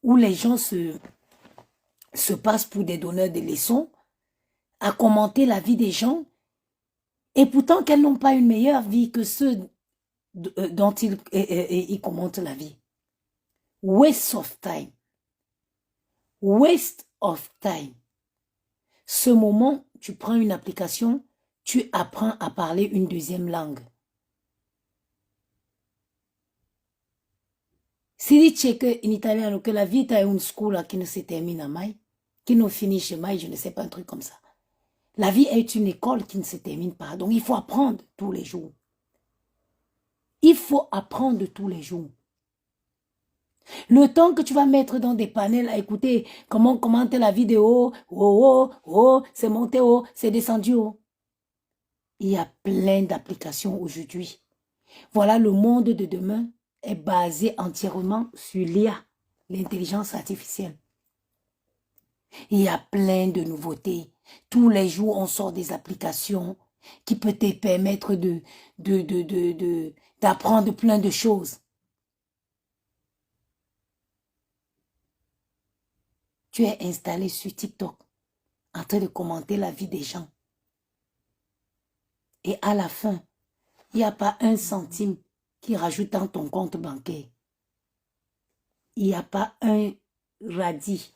où les gens se passent pour des donneurs de leçons, à commenter la vie des gens, et pourtant qu'elles n'ont pas une meilleure vie que ceux dont ils commentent la vie. Waste of time. Waste of time. Ce moment, tu prends une application, tu apprends à parler une deuxième langue. Si dice que in italiano que la vita è una scuola qui ne si termina mai, qui ne finisce mai, je ne sais pas, un truc comme ça. La vie est une école qui ne se termine pas. Donc, il faut apprendre tous les jours. Il faut apprendre tous les jours. Le temps que tu vas mettre dans des panels à écouter comment commenter la vidéo, c'est monté haut, c'est descendu haut. Il y a plein d'applications aujourd'hui. Voilà, le monde de demain est basé entièrement sur l'IA, l'intelligence artificielle. Il y a plein de nouveautés. Tous les jours, on sort des applications qui peuvent te permettre d'apprendre plein de choses. Tu es installé sur TikTok en train de commenter la vie des gens. Et à la fin, il n'y a pas un centime qui rajoute dans ton compte bancaire. Il n'y a pas un radis.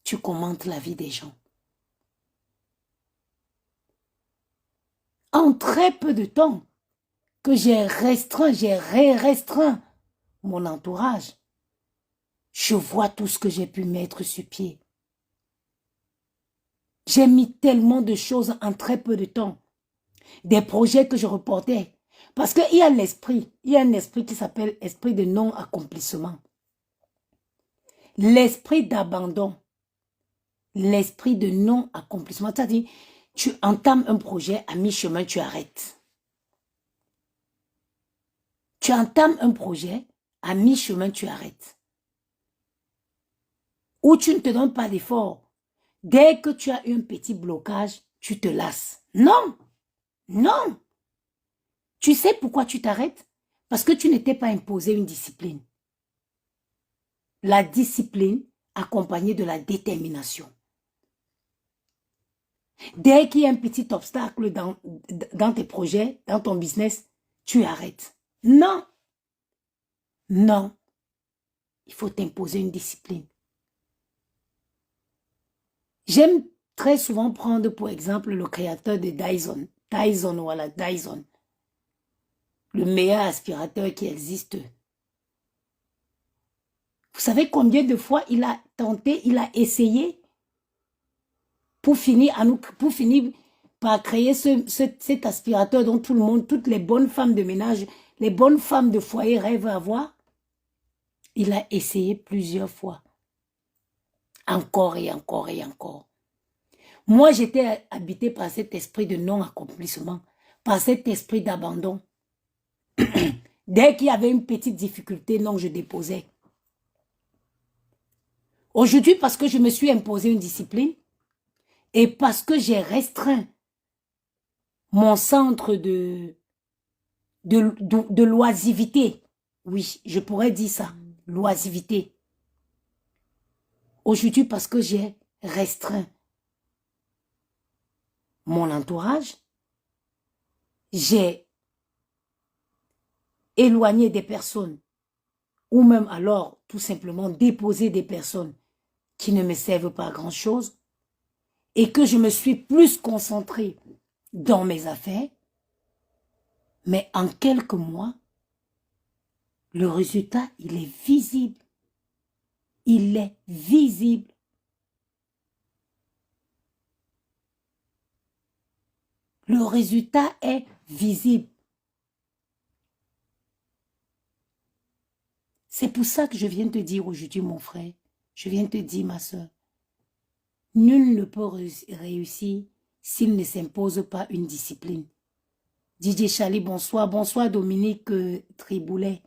Tu commentes la vie des gens. En très peu de temps que j'ai restreint mon entourage, je vois tout ce que j'ai pu mettre sur pied. J'ai mis tellement de choses en très peu de temps. Des projets que je reportais. Parce qu'il y a l'esprit. Il y a un esprit qui s'appelle esprit de non-accomplissement. L'esprit d'abandon. L'esprit de non-accomplissement. C'est-à-dire, tu entames un projet, à mi-chemin, tu arrêtes. Tu entames un projet, à mi-chemin, tu arrêtes. Ou tu ne te donnes pas d'effort. Dès que tu as eu un petit blocage, tu te lasses. Non! Non! Tu sais pourquoi tu t'arrêtes? Parce que tu ne t'es pas imposé une discipline. La discipline accompagnée de la détermination. Dès qu'il y a un petit obstacle dans tes projets, dans ton business, tu arrêtes. Non! Non! Il faut t'imposer une discipline. J'aime très souvent prendre pour exemple le créateur de Dyson. Dyson. Le meilleur aspirateur qui existe. Vous savez combien de fois il a tenté, il a essayé pour finir par créer cet aspirateur dont tout le monde, toutes les bonnes femmes de ménage, les bonnes femmes de foyer rêvent à avoir. Il a essayé plusieurs fois. Encore et encore et encore. Moi, j'étais habité par cet esprit de non-accomplissement, par cet esprit d'abandon. Dès qu'il y avait une petite difficulté, non, je déposais. Aujourd'hui, parce que je me suis imposé une discipline et parce que j'ai restreint mon centre de l'oisivité, oui, je pourrais dire ça, l'oisivité. Aujourd'hui, parce que j'ai restreint mon entourage, j'ai éloigné des personnes ou même alors tout simplement déposé des personnes qui ne me servent pas à grand chose et que je me suis plus concentrée dans mes affaires, mais en quelques mois, le résultat, il est visible. Il est visible. Le résultat est visible. C'est pour ça que je viens te dire aujourd'hui, mon frère, je viens te dire, ma soeur, nul ne peut réussir s'il ne s'impose pas une discipline. DJ Chali, bonsoir. Bonsoir, Dominique Triboulet.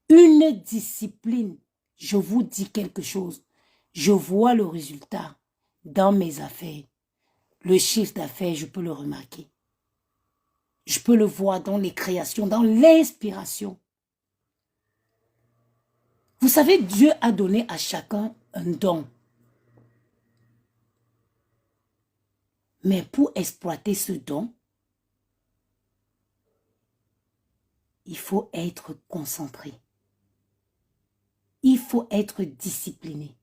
Une discipline, je vous dis quelque chose. Je vois le résultat dans mes affaires. Le chiffre d'affaires, je peux le remarquer. Je peux le voir dans les créations, dans l'inspiration. Vous savez, Dieu a donné à chacun un don. Mais pour exploiter ce don, il faut être concentré. Il faut être discipliné.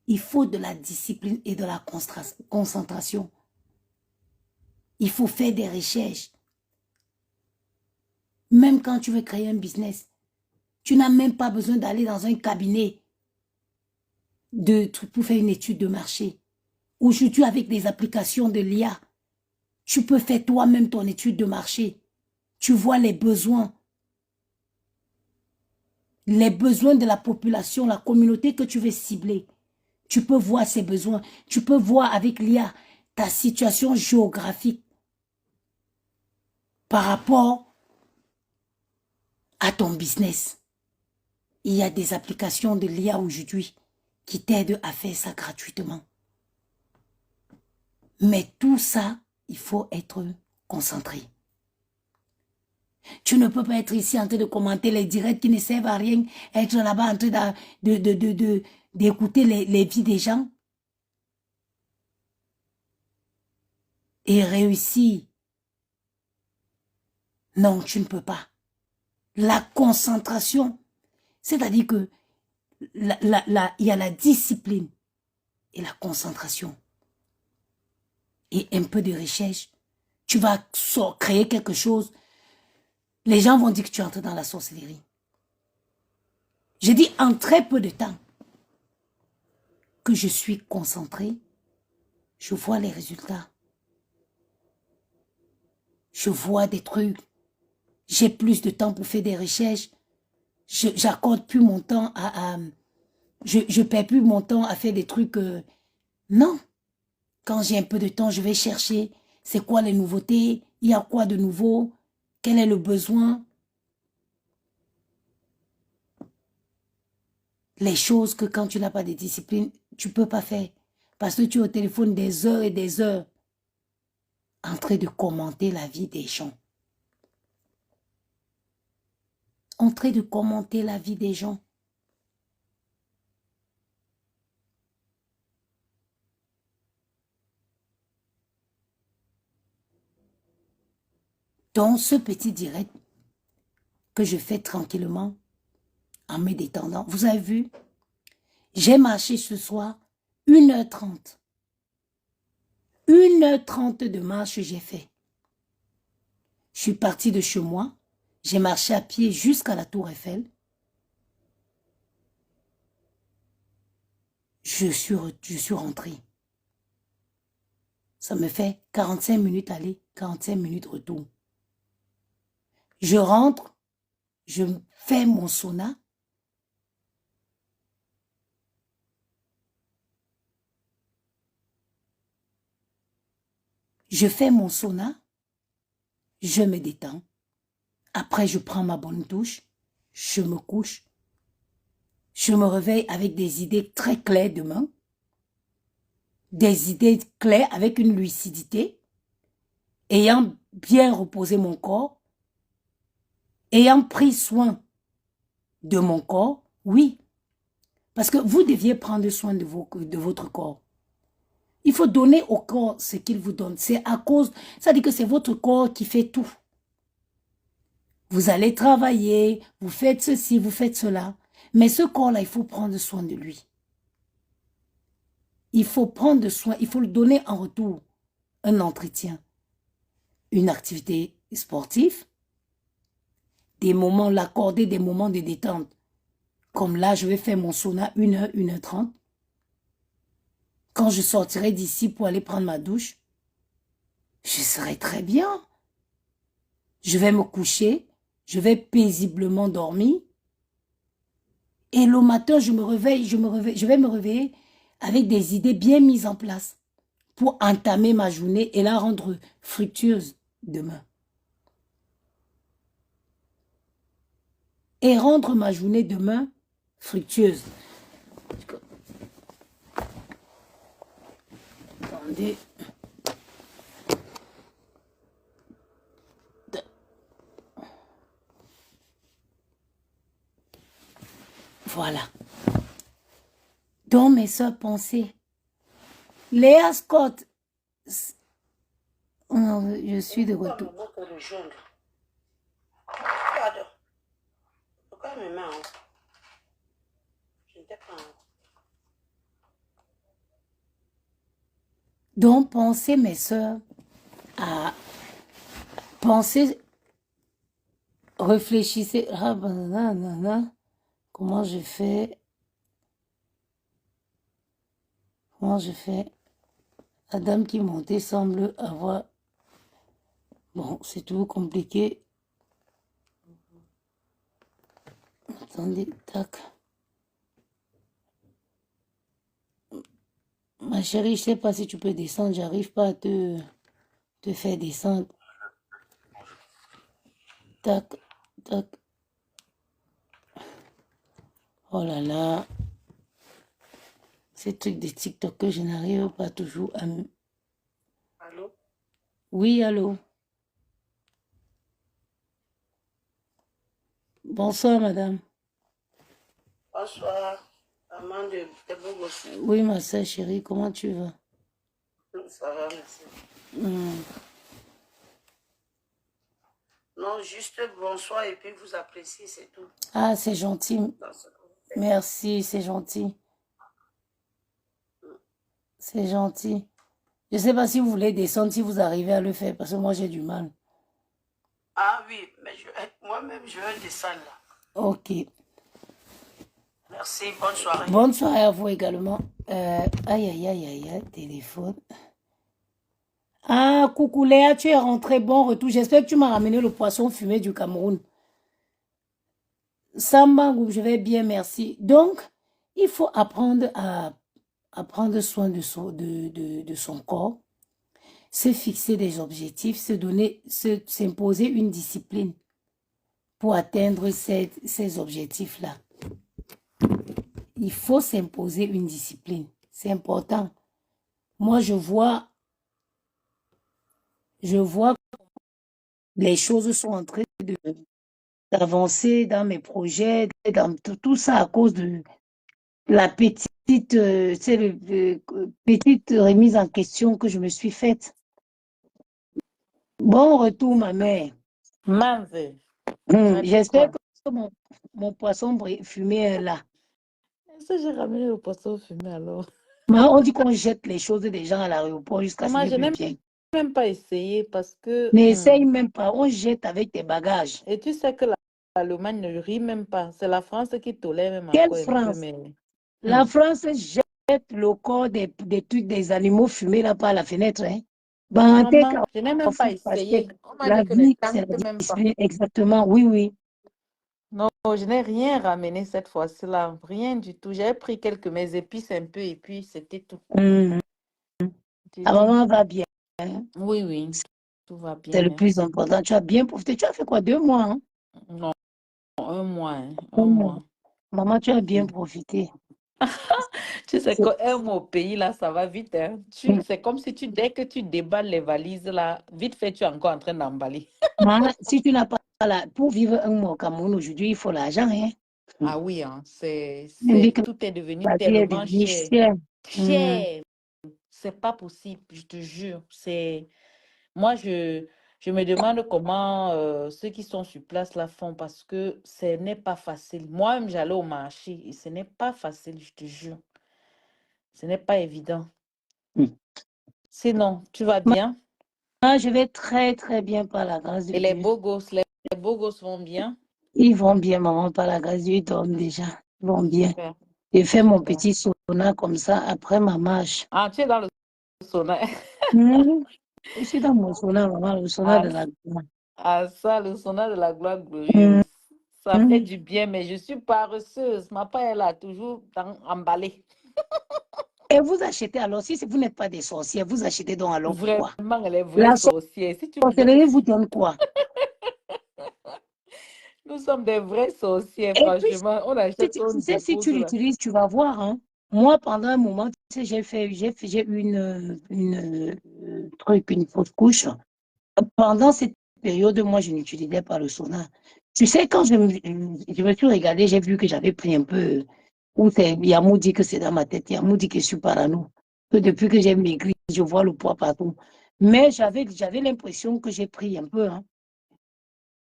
Il faut de la discipline et de la concentration. Il faut faire des recherches. Même quand tu veux créer un business, tu n'as même pas besoin d'aller dans un cabinet pour faire une étude de marché. Aujourd'hui, avec des applications de l'IA, tu peux faire toi-même ton étude de marché. Tu vois les besoins de la population, la communauté que tu veux cibler. Tu peux voir ses besoins. Tu peux voir avec l'IA ta situation géographique par rapport à ton business. Il y a des applications de l'IA aujourd'hui qui t'aident à faire ça gratuitement. Mais tout ça, il faut être concentré. Tu ne peux pas être ici en train de commenter les directs qui ne servent à rien, être là-bas en train d'écouter les vies des gens et réussir. Non, tu ne peux pas. La concentration, c'est-à-dire que il y a la discipline et la concentration. Et un peu de recherche. Tu vas créer quelque chose. Les gens vont dire que tu entres dans la sorcellerie. Je dis en très peu de temps que je suis concentré, je vois les résultats. Je vois des trucs. J'ai plus de temps pour faire des recherches. J'accorde plus mon temps je perds plus mon temps à faire des trucs. Non. Quand j'ai un peu de temps, je vais chercher c'est quoi les nouveautés, il y a quoi de nouveau, quel est le besoin. Les choses que quand tu n'as pas de discipline, tu ne peux pas faire. Parce que tu es au téléphone des heures et des heures en train de commenter la vie des gens. En train de commenter la vie des gens. Dans ce petit direct que je fais tranquillement, en me détendant, vous avez vu, j'ai marché ce soir 1h30. 1h30 de marche j'ai fait. Je suis partie de chez moi, j'ai marché à pied jusqu'à la Tour Eiffel. Je suis rentrée. Ça me fait 45 minutes aller, 45 minutes retour. Je rentre, je fais mon sauna. Je fais mon sauna, je me détends. Après, je prends ma bonne douche, je me couche. Je me réveille avec des idées très claires demain. Des idées claires avec une lucidité. Ayant bien reposé mon corps. Ayant pris soin de mon corps, oui. Parce que vous deviez prendre soin de votre corps. Il faut donner au corps ce qu'il vous donne. C'est à cause, ça dit que c'est votre corps qui fait tout. Vous allez travailler, vous faites ceci, vous faites cela. Mais ce corps-là, il faut prendre soin de lui. Il faut prendre soin, il faut le donner en retour. Un entretien, une activité sportive, des moments, l'accorder des moments de détente. Comme là, je vais faire mon sauna 1h, 1h30. Quand je sortirai d'ici pour aller prendre ma douche, je serai très bien. Je vais me coucher, je vais paisiblement dormir. Et le matin, je vais me réveiller avec des idées bien mises en place pour entamer ma journée et la rendre fructueuse demain. Et rendre ma journée demain fructueuse. Attendez. Voilà. Donc, mes soeurs, pensez. Léa Scott, je suis de retour. Pourquoi mes mains? Je ne t'ai pas. Donc, pensez, mes soeurs, à penser, réfléchissez. Ah, comment je fais? Comment je fais? La dame qui montait semble avoir... Bon, c'est tout compliqué. Attendez, tac. Ma chérie, je sais pas si tu peux descendre. J'arrive pas à te faire descendre. Tac, tac. Oh là là. Ces trucs de TikTok que je n'arrive pas toujours à... Allô? Oui, allô? Bonsoir, madame. Bonsoir, maman de Bogos. Oui, ma soeur chérie, comment tu vas? Ça va, merci. Non, juste bonsoir et puis vous appréciez, c'est tout. Ah, c'est gentil. Merci, c'est gentil. C'est gentil. Je ne sais pas si vous voulez descendre, si vous arrivez à le faire, parce que moi, j'ai du mal. Ah oui, mais moi-même, je vais descendre là. Ok. Merci, bonne soirée. Bonne soirée à vous également. Aïe, aïe, aïe, aïe, aïe, téléphone. Ah, coucou Léa, tu es rentrée, bon retour. J'espère que tu m'as ramené le poisson fumé du Cameroun. Samba, je vais bien, merci. Donc, il faut apprendre à prendre soin de son corps, se fixer des objectifs, s'imposer une discipline pour atteindre ces objectifs-là. Il faut s'imposer une discipline. C'est important. Moi, je vois les choses sont en train d'avancer dans mes projets, dans tout ça à cause de la petite remise en question que je me suis faite. Bon retour, ma mère. Manze. J'espère que mon poisson fumé est là. Est-ce que j'ai ramené le poisson fumé alors? On dit qu'on jette les choses des gens à l'aéroport jusqu'à ce Maman, je qu'ils n'ai viennent. même pas essayé parce que... N'essaye même pas, on jette avec tes bagages. Et tu sais que l'Allemagne ne rit même pas. C'est la France qui tolère même Quelle encore un France? peu. Mais... La France jette le corps des trucs des animaux fumés là par la fenêtre. Hein. Maman, je n'ai même pas essayé. On m'a La dit que ne vie, c'est tente la même pas. discipline. Exactement, oui, oui. Non, je n'ai rien ramené cette fois-ci-là. Rien du tout. J'ai pris quelques mes épices un peu et puis c'était tout. Ta maman va bien. Hein? Oui, oui. Tout va bien. C'est le plus merci. important. Tu as bien profité. Tu as fait quoi, 2 mois? Hein? Non, un mois. Hein, Un un mois. mois. Maman, tu as bien profité. Tu sais qu'un mois au pays, là, ça va vite. Hein. C'est comme si dès que tu déballes les valises, là, vite fait, tu es encore en train d'emballer. Si tu n'as pas pour vivre un mois au Cameroun aujourd'hui, il faut l'argent. Hein? Ah oui, hein, Tout est tout est devenu tellement devenu cher. cher. Cher. C'est pas possible, je te jure. Moi, je me demande comment ceux qui sont sur place là font parce que ce n'est pas facile. Moi-même, j'allais au marché et ce n'est pas facile, je te jure. Ce n'est pas évident. Sinon, tu vas bien? Je vais très, très bien par la grâce de Et les Dieu. beaux gosses vont bien? Ils vont bien, maman, par la grâce de Dieu. Ils dorment déjà. Ils vont bien. Super. J'ai fait mon Super. petit sauna comme ça après ma marche. Ah, tu es dans le sauna. Je suis dans mon sauna, maman, le sauna de la gloire. Ah, ça, le sauna de la gloire glorieuse. Ça fait du bien, mais je suis paresseuse. Ma part, elle a toujours emballé. Et vous achetez alors, si vous n'êtes pas des sorcières, vous achetez donc alors pourquoi? Vraiment, elle est vraie La sorcière. Si tu sorcellerie vous donne quoi? Nous sommes des vrais sorciers, Et puis, franchement. On achète, on tu sais, si tu dépose là. l'utilises, tu vas voir. Hein. Moi, pendant un moment, tu sais, j'ai eu une fausse couche. Pendant cette période, moi, je n'utilisais pas le sauna. Tu sais, quand je me suis regardée, j'ai vu que j'avais pris un peu, Yamou dit que c'est dans ma tête, Yamou dit que je suis parano, que depuis que j'ai maigri, je vois le poids partout. Mais j'avais l'impression que j'ai pris un peu, hein,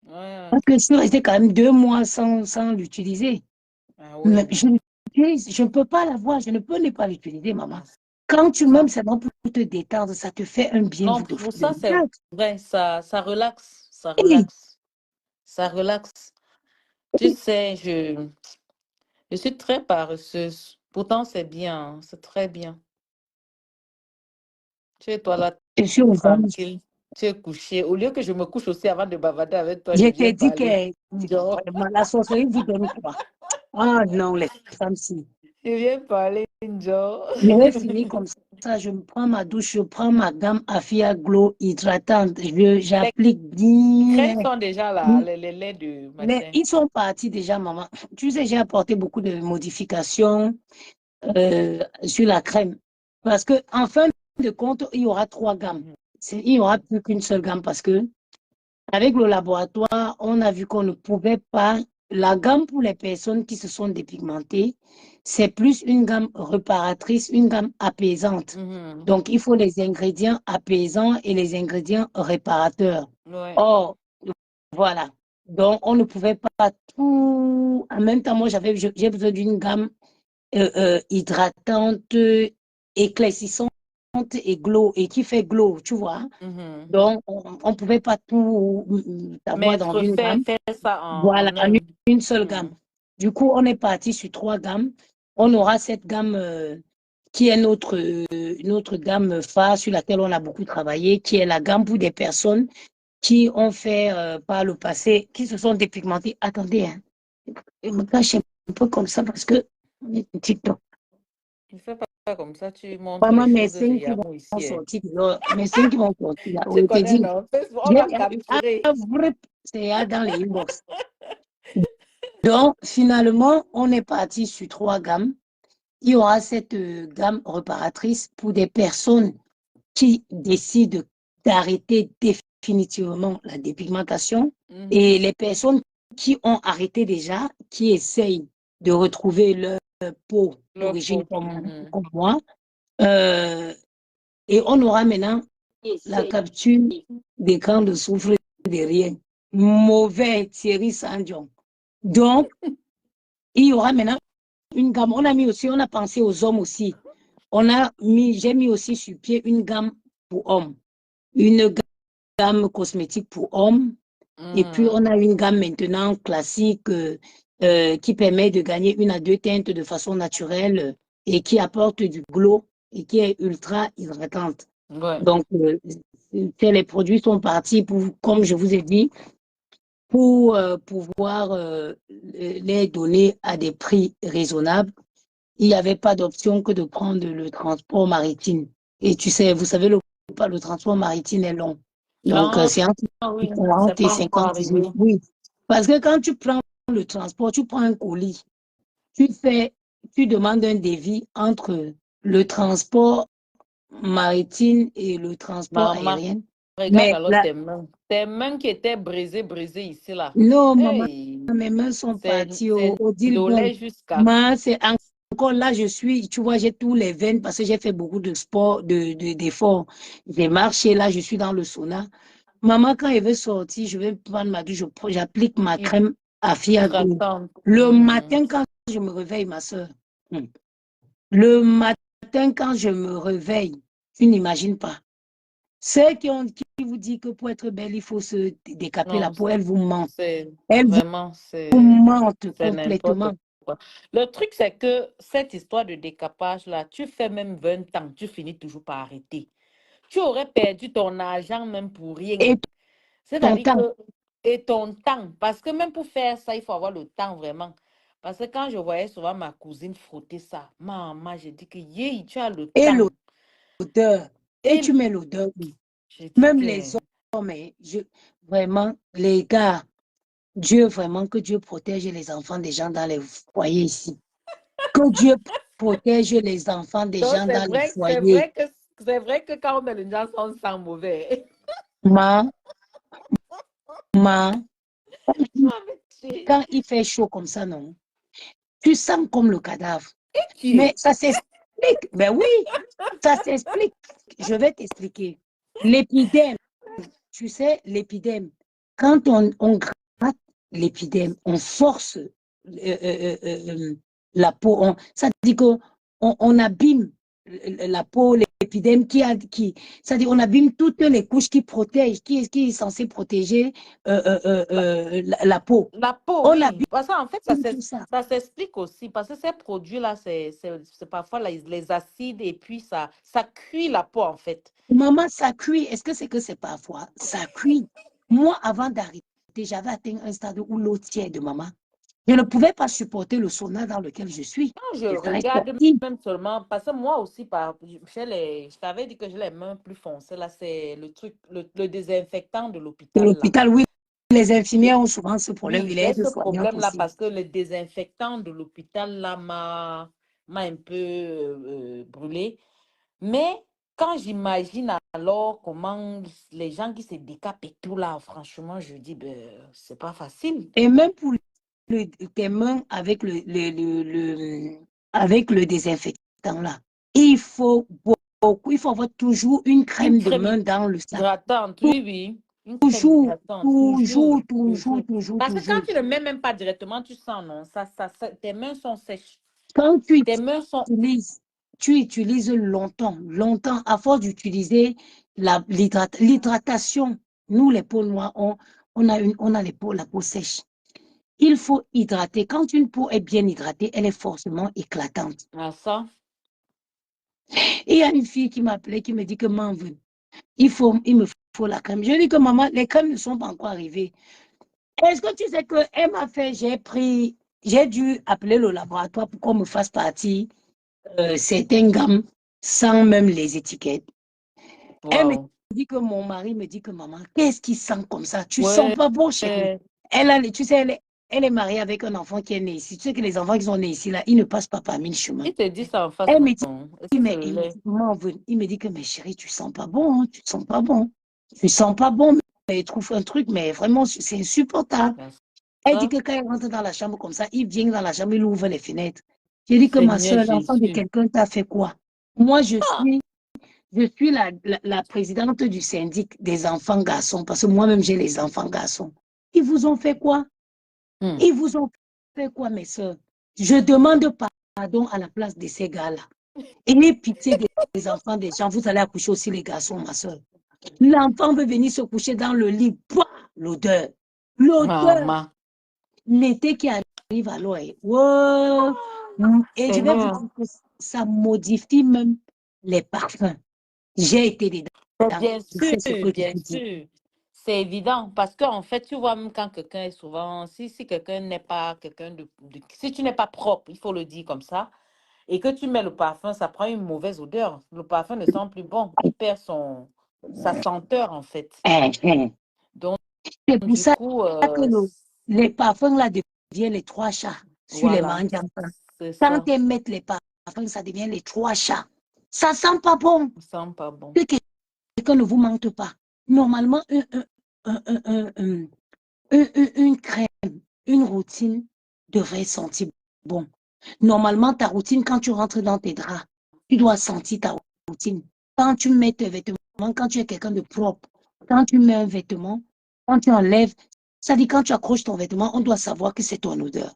Ouais. parce que je suis restée quand même 2 mois sans l'utiliser. Ah Mais oui. je ne peux pas l'avoir, je ne peux ne pas l'utiliser, maman. Ah, Quand tu m'aimes, ça. c'est bon pour te détendre, ça te fait un bien Non, pour ça, c'est malade. vrai. Ça relaxe. Ça Hey, relaxe. Ça relaxe. Tu sais, je suis très paresseuse. Pourtant, c'est bien. Hein, c'est très bien. Tu es toi là, je suis aux anges. tranquille. Tu es couché. Au lieu que je me couche aussi avant de bavarder avec toi, je Je viens t'ai dit parler. que Genre, vraiment, la sorcellerie vous donne quoi? Ah non, les femmes, si. je viens parler. Genre. Je vais finir comme ça. Je me prends ma douche, je prends ma gamme Afia Glow hydratante. Les J'applique crèmes bien. sont déjà là, les laits de matin. Ils sont partis déjà, maman. Tu sais, j'ai apporté beaucoup de modifications sur la crème. Parce que en fin de compte, il y aura 3 gammes. Mhm. Il n'y aura plus qu'une seule gamme parce que avec le laboratoire, on a vu qu'on ne pouvait pas. La gamme pour les personnes qui se sont dépigmentées, c'est plus une gamme réparatrice, une gamme apaisante. Mhm. Donc, il faut les ingrédients apaisants et les ingrédients réparateurs. Ouais. Or, voilà. Donc, on ne pouvait pas tout. En même temps, moi, j'ai besoin d'une gamme hydratante, éclaircissante et glow, et qui fait glow, tu vois. Mhm. Donc, on ne pouvait pas tout avoir dans Mettre, une gamme. faire ça Voilà, en en un. une seule gamme. Mhm. Du coup, on est parti sur 3 gammes. On aura cette gamme qui est notre gamme phare sur laquelle on a beaucoup travaillé, qui est la gamme pour des personnes qui ont fait par le passé, qui se sont dépigmentées. Attendez, hein, je me cache un peu comme ça parce que on est sur TikTok. Ne fais pas comme ça, tu montres les Vraiment, mes choses de signes qui Yahoo vont ici. Hein. sortir, là, mes signes qui vont sortir, là, Tu oui, te connais, dis, non? Facebook, on j'ai va capturer. c'est dans les inbox. Donc, finalement, on est parti sur 3 gammes. Il y aura cette gamme réparatrice pour des personnes qui décident d'arrêter définitivement la dépigmentation et Mhm. les personnes qui ont arrêté déjà, qui essayent de retrouver leur peau Le d'origine pote. Mhm. comme moi. Euh, et on aura maintenant la capture d'écran de souffle derrière. Mauvais Thierry Sandion. Donc, il y aura maintenant une gamme. On a pensé aux hommes aussi. J'ai mis aussi sur pied une gamme pour hommes, une gamme cosmétique pour hommes, et puis Mhm. on a une gamme maintenant classique qui permet de gagner 1 à 2 teintes de façon naturelle et qui apporte du glow et qui est ultra hydratante. Ouais. Donc, les produits sont partis pour, comme je vous ai dit, pour pouvoir les donner à des prix raisonnables. Il n'y avait pas d'option que de prendre le transport maritime. Et tu sais, vous savez, le transport maritime est long. Donc, Ah c'est entre oui, c'est 40 et pas encore 50 arrivé. jours. Oui. Parce que quand tu prends le transport, tu prends un colis, tu fais, tu demandes un devis entre le transport maritime et le transport Maman, aérien. regarde Mais alors là, tes mains. Tes mains qui étaient brisées ici, là. non, maman, Hey, mes mains sont parties c'est au deal. le Bon, lait jusqu'à. moi, c'est encore là, tu vois, j'ai tous les veines parce que j'ai fait beaucoup de sport, d'efforts. J'ai marché, là, je suis dans le sauna. Maman, quand elle veut sortir, je vais prendre ma douche, j'applique ma crème à Fiagro. Hydratante. Le Mhm. matin, quand je me réveille, ma soeur, le matin, quand je me réveille, tu n'imagines pas. Ceux qui vous disent que pour être belle, il faut se décaper la Non, peau, elles vous mentent. c'est Elles vraiment, vous mentent c'est n'importe complètement. quoi. Le truc, c'est que cette histoire de décapage-là, tu fais même 20 ans, tu finis toujours par arrêter. Tu aurais perdu ton argent même pour rien. Et ton C'est-à-dire temps. que, et ton temps, parce que même pour faire ça, il faut avoir le temps vraiment. Parce que quand je voyais souvent ma cousine frotter ça, maman, j'ai dit que, yeah, tu as le Et temps. l'odeur. Et tu Et mets l'odeur. j'ai dit Même les que, hommes, hein, vraiment, les gars, Dieu, vraiment, que Dieu protège les enfants des gens dans les foyers ici. Que Dieu protège les enfants des donc gens dans les c'est foyers. vrai que quand on met le gens, on sent mauvais. Ma, ma, Tu vas me tuer. quand il fait chaud comme ça, non, tu sens comme le cadavre. Tu Mais es. ça s'explique. Ben oui, ça s'explique. Je vais t'expliquer. L'épidème, tu sais, l'épidème, quand on gratte l'épidème, on force la peau, ça dit qu'on on abîme la peau, l'épidème ça dit on abîme toutes les couches qui protègent, qui est censé protéger La, la peau. la peau, On oui. abîme Parce qu'en fait, tout ça. ça s'explique aussi. Parce que ces produits-là, c'est parfois les acides et puis ça cuit la peau, en fait. Maman, ça cuit. Est-ce que c'est parfois? Ça cuit. Moi, avant d'arrêter, j'avais atteint un stade où l'eau tiède, maman. Je ne pouvais pas supporter le sauna dans lequel je suis. Non, je Je serais regarde sortie. même seulement, parce que moi aussi, je t'avais dit que j'ai les mains plus foncées. Là, c'est le truc, le désinfectant de De l'hôpital, là. l'hôpital, oui, les infirmières ont souvent ce problème. Oui, Il j'ai est de ce soignantes problème-là aussi. parce que le désinfectant de l'hôpital, là, m'a un peu brûlé. Mais quand j'imagine alors comment les gens qui se décapent et tout, là, franchement, je dis, ben, c'est pas facile. Et même pour tes mains avec avec le désinfectant là, il faut beaucoup, il faut avoir toujours une Une crème de crème main dans le sac. hydratante, oui, oui. Une crème Toujours, hydratante, toujours, toujours, toujours, toujours. toujours, Parce que quand toujours. tu ne le mets même pas directement, tu sens, non, tes mains sont sèches. Quand tu Tes mains sont... utilises, tu utilises longtemps, longtemps, à force d'utiliser l'hydratation. Nous, les peaux noires, on a la peau sèche. Il faut hydrater. Quand une peau est bien hydratée, elle est forcément éclatante. Ah, ça. Et il y a une fille qui m'appelait, qui me dit que maman veut. Il me faut la crème. Je dis que maman, les crèmes ne sont pas encore arrivées. Est-ce que tu sais que elle m'a fait, j'ai dû appeler le laboratoire pour qu'on me fasse partie certaines gammes sans même les étiquettes. Elle me Wow. dit que mon mari me dit que maman, qu'est-ce qui sent comme ça? Tu sens Ouais. pas bon, chérie. Tu sais, elle est mariée avec un enfant qui est né ici. Tu sais que les enfants qui sont nés ici, là, ils ne passent pas par mille chemins. Il te dit ça en face, Elle me dit, non? Est-ce que c'est le il me lait? dit, maman, il me dit que, mais chérie, tu sens pas bon, hein, tu sens pas bon. Tu sens pas bon, mais il trouve un truc, mais vraiment, c'est insupportable. Ben, Elle dit ça, que quand elle rentre dans la chambre comme ça, il vient dans la chambre, il ouvre les fenêtres. J'ai dit que ma Seigneur soeur, l'enfant de Jésus. quelqu'un t'a fait quoi? Moi, Ah! je suis la présidente du syndic des enfants garçons, parce que moi-même, j'ai les enfants garçons. Ils vous ont fait quoi? Hmm. Ils vous ont fait quoi, mes soeurs? Je demande pardon à la place de ces gars-là. Ayez pitié des enfants des gens. Vous allez accoucher aussi les garçons, ma soeur. L'enfant veut venir se coucher dans le lit. Pouah, l'odeur. L'odeur. Maman. L'été qui arrive à l'oreille. Wow. Et je vais vous Seigneur. dire que ça modifie même les parfums. J'ai été Mais dedans. Je sais ce que je bien vous dis. sûr. C'est évident. Parce qu'en fait, tu vois, même quand quelqu'un est souvent, si quelqu'un n'est pas quelqu'un si tu n'es pas propre, il faut le dire comme ça, et que tu mets le parfum, ça prend une mauvaise odeur. Le parfum ne sent plus bon. Il perd sa senteur, en fait. Eh. Donc, C'est pour du ça coup, que les parfums là deviennent les trois chats sur les voilà, mangas. c'est Quand ça. ils mettent les parfums, ça devient les trois chats. Ça sent pas bon. Ça sent pas bon. Que quelqu'un ne vous mente pas. Normalement, une crème, une routine devrait sentir bon. Normalement, ta routine, quand tu rentres dans tes draps, tu dois sentir ta routine. Quand tu mets tes vêtements, quand tu es quelqu'un de propre, quand tu mets un vêtement, quand tu enlèves, ça dit quand tu accroches ton vêtement, on doit savoir que c'est ton odeur.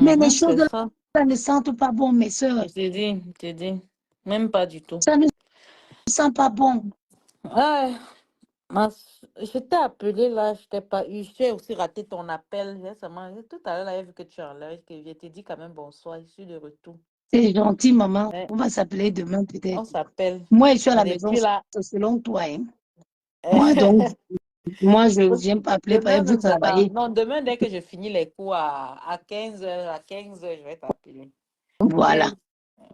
Mais les choses C'est là ça. ne sentent pas bon, mes soeurs. Je t'ai dit. Même pas du tout. Ça ne sent pas bon. Ah, je t'ai appelé là, je t'ai pas eu. J'ai aussi raté ton appel. Tout à l'heure, là, j'ai vu que tu es en live, que je t'ai dit quand même bonsoir, je suis de retour. C'est gentil, maman. Mais On va s'appeler demain on peut-être. s'appelle. Moi, je suis à la Et maison, puis là, selon toi. Hein. Moi, je n'aime pas appeler, demain vous même, j'attends. travaillez. Non, demain, dès que je finis les cours à 15 h, je vais t'appeler. Voilà.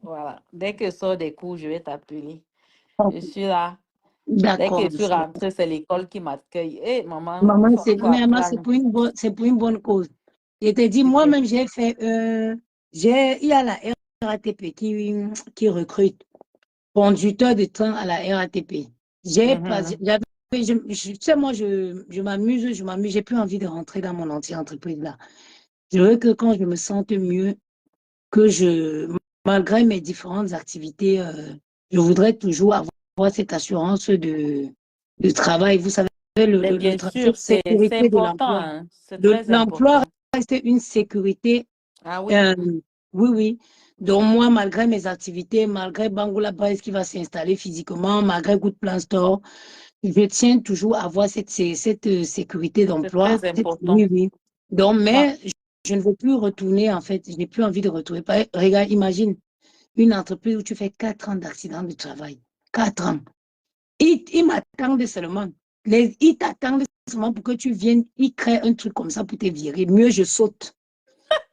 Voilà. Dès que je sors des cours, je vais t'appeler. Je suis là. Dès que D'accord. je suis rentrée, c'est l'école qui m'accueille. Hé, maman, Maman, il faut maman, apprendre. c'est pour une bonne cause. Je te dis, Ok. moi-même, il y a la RATP qui recrute conducteur de train à la RATP. Mhm. J'avais tu sais, moi, je m'amuse, j'ai plus envie de rentrer dans mon entreprise là. Je veux que quand je me sente mieux, que malgré mes différentes activités, je voudrais toujours avoir cette assurance de travail. Vous savez, Mais bien sûr, cette c'est sécurité de important, l'emploi. hein. C'est très L'emploi important. reste une sécurité. Ah oui, euh, oui, oui. Donc moi, malgré mes activités, malgré Bangoula Braise qui va s'installer physiquement, malgré Good Plan Store, je tiens toujours à avoir cette sécurité c'est d'emploi. très important. Oui, oui. Donc, Moi, mais je ne veux plus retourner, en fait. Je n'ai plus envie de retourner. Regarde, imagine une entreprise où tu fais 4 ans d'accident de travail. 4 ans. Ils m'attendent seulement. Ils t'attendent seulement pour que tu viennes. Ils créent un truc comme ça pour te virer. Mieux, je saute.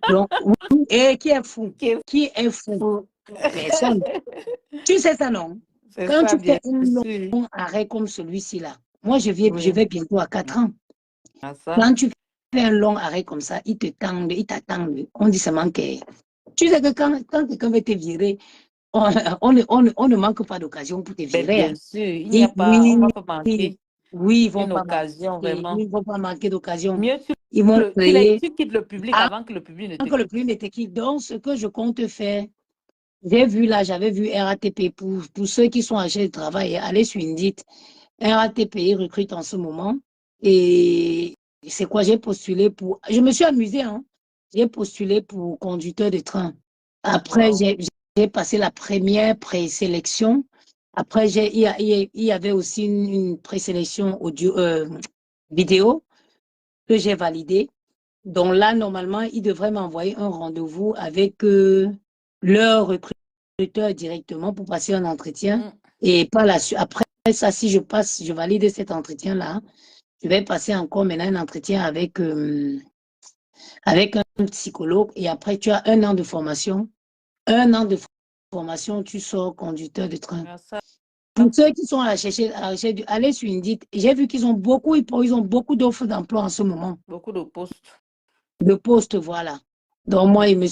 Donc, oui. Et qui est fou? qui est Qui est fou? fou. Personne. Tu sais ça, non? C'est Quand ça, tu fais bien un sûr. long arrêt comme celui-ci là, moi, je Oui, vais bientôt à 4 ans. à ça. Quand tu fais un long arrêt comme ça, ils t'attendent. On dit seulement que. Tu sais que quand quelqu'un veut te virer, on ne manque pas d'occasion pour te Mais virer. bien Hein. sûr, il n'y a Et pas, on oui, va pas manquer oui, ils vont une pas occasion, manquer, vraiment. ils vont pas manquer d'occasion. Mieux Ils vont créer tu quittes le public avant avant que le public ne que te le quitte. plus n'était qui. Donc, ce que je compte faire, j'ai vu là, j'avais vu RATP pour ceux qui sont âgés de travail, allez sur Indeed. RATP recrute en ce moment. Et c'est quoi, j'ai postulé pour. Je me suis amusée, hein. J'ai postulé pour conducteur de train. Après, Wow. j'ai passé la première présélection. Après, il y avait aussi une présélection audio, vidéo que j'ai validée. Donc là, normalement, ils devraient m'envoyer un rendez-vous avec leur recruteur directement pour passer un entretien. Mm. Et par la suite, après ça, si je valide cet entretien-là, je vais passer encore maintenant un entretien avec un psychologue. Et après, tu as un an de formation. Un an de formation, tu sors conducteur de train. À ça, Pour ceux qui sont à la recherche allez sur Indeed. J'ai vu ils ont beaucoup d'offres d'emploi en ce moment. beaucoup de postes. De postes, voilà. Donc moi, je me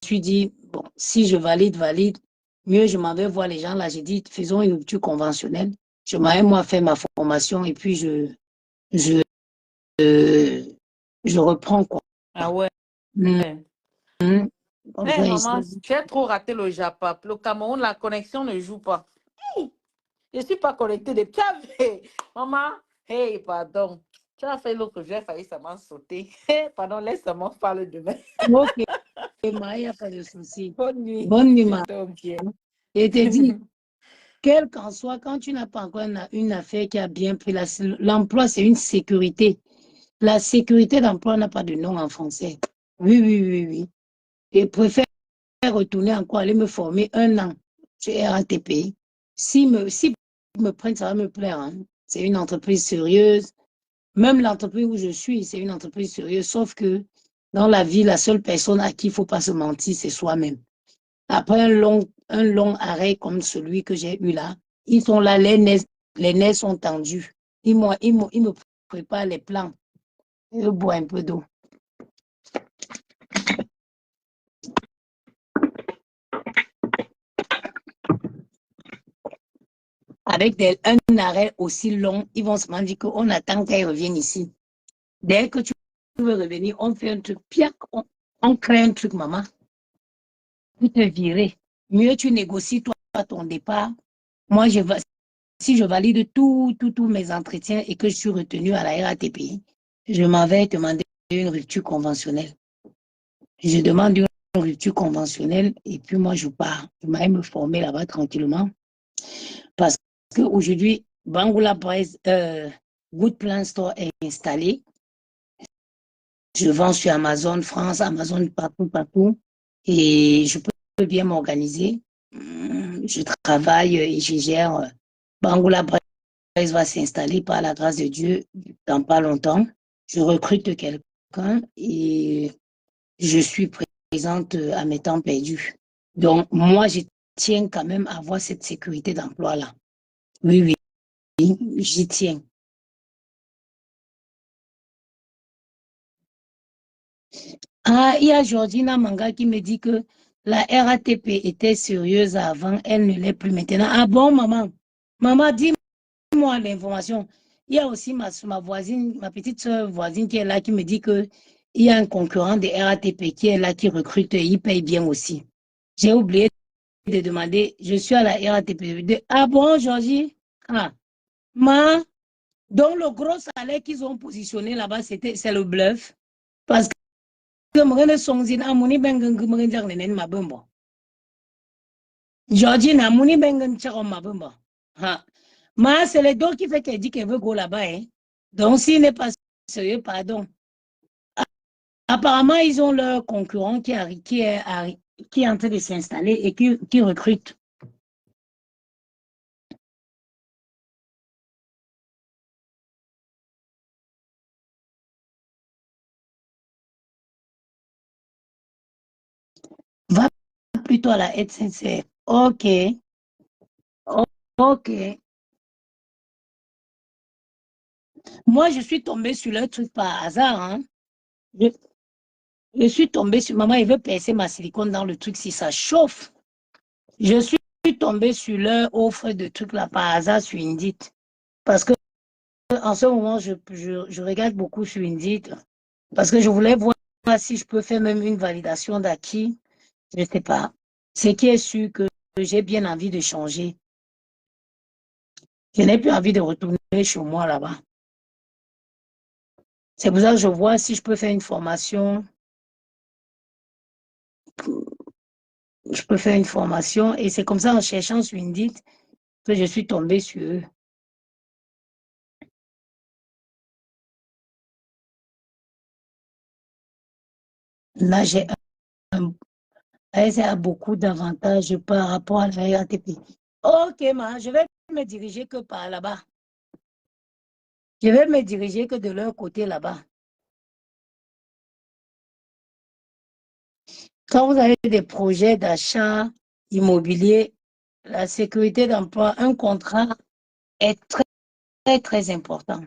suis dit, bon, si je valide, mieux je m'en vais voir les gens là. J'ai dit, faisons une rupture conventionnelle. Je m'avais moi fait ma formation et puis je, euh, je reprends quoi. Ah ouais. Mhm. Comme Hé, ça, maman, tu as trop raté le Japon. Le Cameroun, la connexion ne joue pas. Hey, je ne suis pas connectée depuis. Tu as vu? Maman, hey, pardon. Tu as fait l'autre, j'ai failli seulement sauter. Hey, pardon, laisse-moi parler demain. ok, il n'y a pas de souci. Bonne nuit. Bonne nuit, Je ma. dors bien. Et te dis, quel qu'en soit, quand tu n'as pas encore une affaire qui a bien pris, l'emploi, c'est une sécurité. La sécurité d'emploi n'a pas de nom en français. Oui, oui, oui, oui. Et préfère retourner encore, aller me former 1 an chez RATP. Si me prennent, ça va me plaire. Hein. C'est une entreprise sérieuse. Même l'entreprise où je suis, c'est une entreprise sérieuse. Sauf que dans la vie, la seule personne à qui il ne faut pas se mentir, c'est soi-même. Après un long arrêt comme celui que j'ai eu là, ils sont là, les nerfs sont tendus. Ils me préparent les plans. Je bois un peu d'eau. Avec un arrêt aussi long, ils vont se dire qu'on attend qu'elle revienne ici. Dès que tu veux revenir, on fait un truc, piac, on crée un truc, maman, pour te virer. Mieux tu négocies toi ton départ. Moi, si je valide tous mes entretiens et que je suis retenue à la RATP, je m'en vais demander une rupture conventionnelle. Je demande une rupture conventionnelle et puis moi, je pars. Je vais me former là-bas tranquillement. Parce qu'aujourd'hui, Bangoula Braise, Good Plan Store est installé. Je vends sur Amazon France, Amazon partout, partout. Et je peux bien m'organiser. Je travaille et je gère. Bangoula Braise va s'installer par la grâce de Dieu dans pas longtemps. Je recrute quelqu'un et je suis présente à mes temps perdus. Donc, moi, je tiens quand même à avoir cette sécurité d'emploi-là. Oui, oui. J'y tiens. Ah, il y a Georgina Manga qui me dit que la RATP était sérieuse avant, elle ne l'est plus maintenant. Ah bon, maman? Maman, dis-moi l'information. Il y a aussi ma voisine, ma petite soeur voisine qui est là, qui me dit que il y a un concurrent de RATP qui est là, qui recrute, il paye bien aussi. J'ai oublié de demander, je suis à la RATP. Ah bon, Georgie? Ah, ma, donc le gros salaire qu'ils ont positionné là-bas, c'est le bluff. Parce que moi, songzin amuni bengen kumrenjang nenen mabumbo. Georgie na amuni bengen chako mabumbo. Ha. Ma, c'est le dos qui fait qu'elle dit qu'elle veut go là-bas, hein. Donc, s'il n'est pas sérieux, pardon. Apparemment, ils ont leur concurrent qui est en train de s'installer et qui recrute. Va plutôt à la SNCF. OK. OK. Moi, je suis tombée sur le truc par hasard, hein. Je, je suis tombée sur... Maman, il veut percer ma silicone dans le truc si ça chauffe. Je suis tombée sur leur offre de trucs là par hasard sur Indeed. Parce que en ce moment, je regarde beaucoup sur Indeed. Parce que je voulais voir si je peux faire même une validation d'acquis. Je ne sais pas. Ce qui est sûr que j'ai bien envie de changer. Je n'ai plus envie de retourner chez moi là-bas. C'est pour ça que je vois si je peux faire une formation. Je peux faire une formation et c'est comme ça en cherchant sur Indeed que je suis tombée sur eux. Là, ça a beaucoup d'avantages par rapport à la RATP. Ok, je vais me diriger que par là-bas. Je vais me diriger que de leur côté là-bas. Quand vous avez des projets d'achat immobilier, la sécurité d'emploi, un contrat est très, très, très important.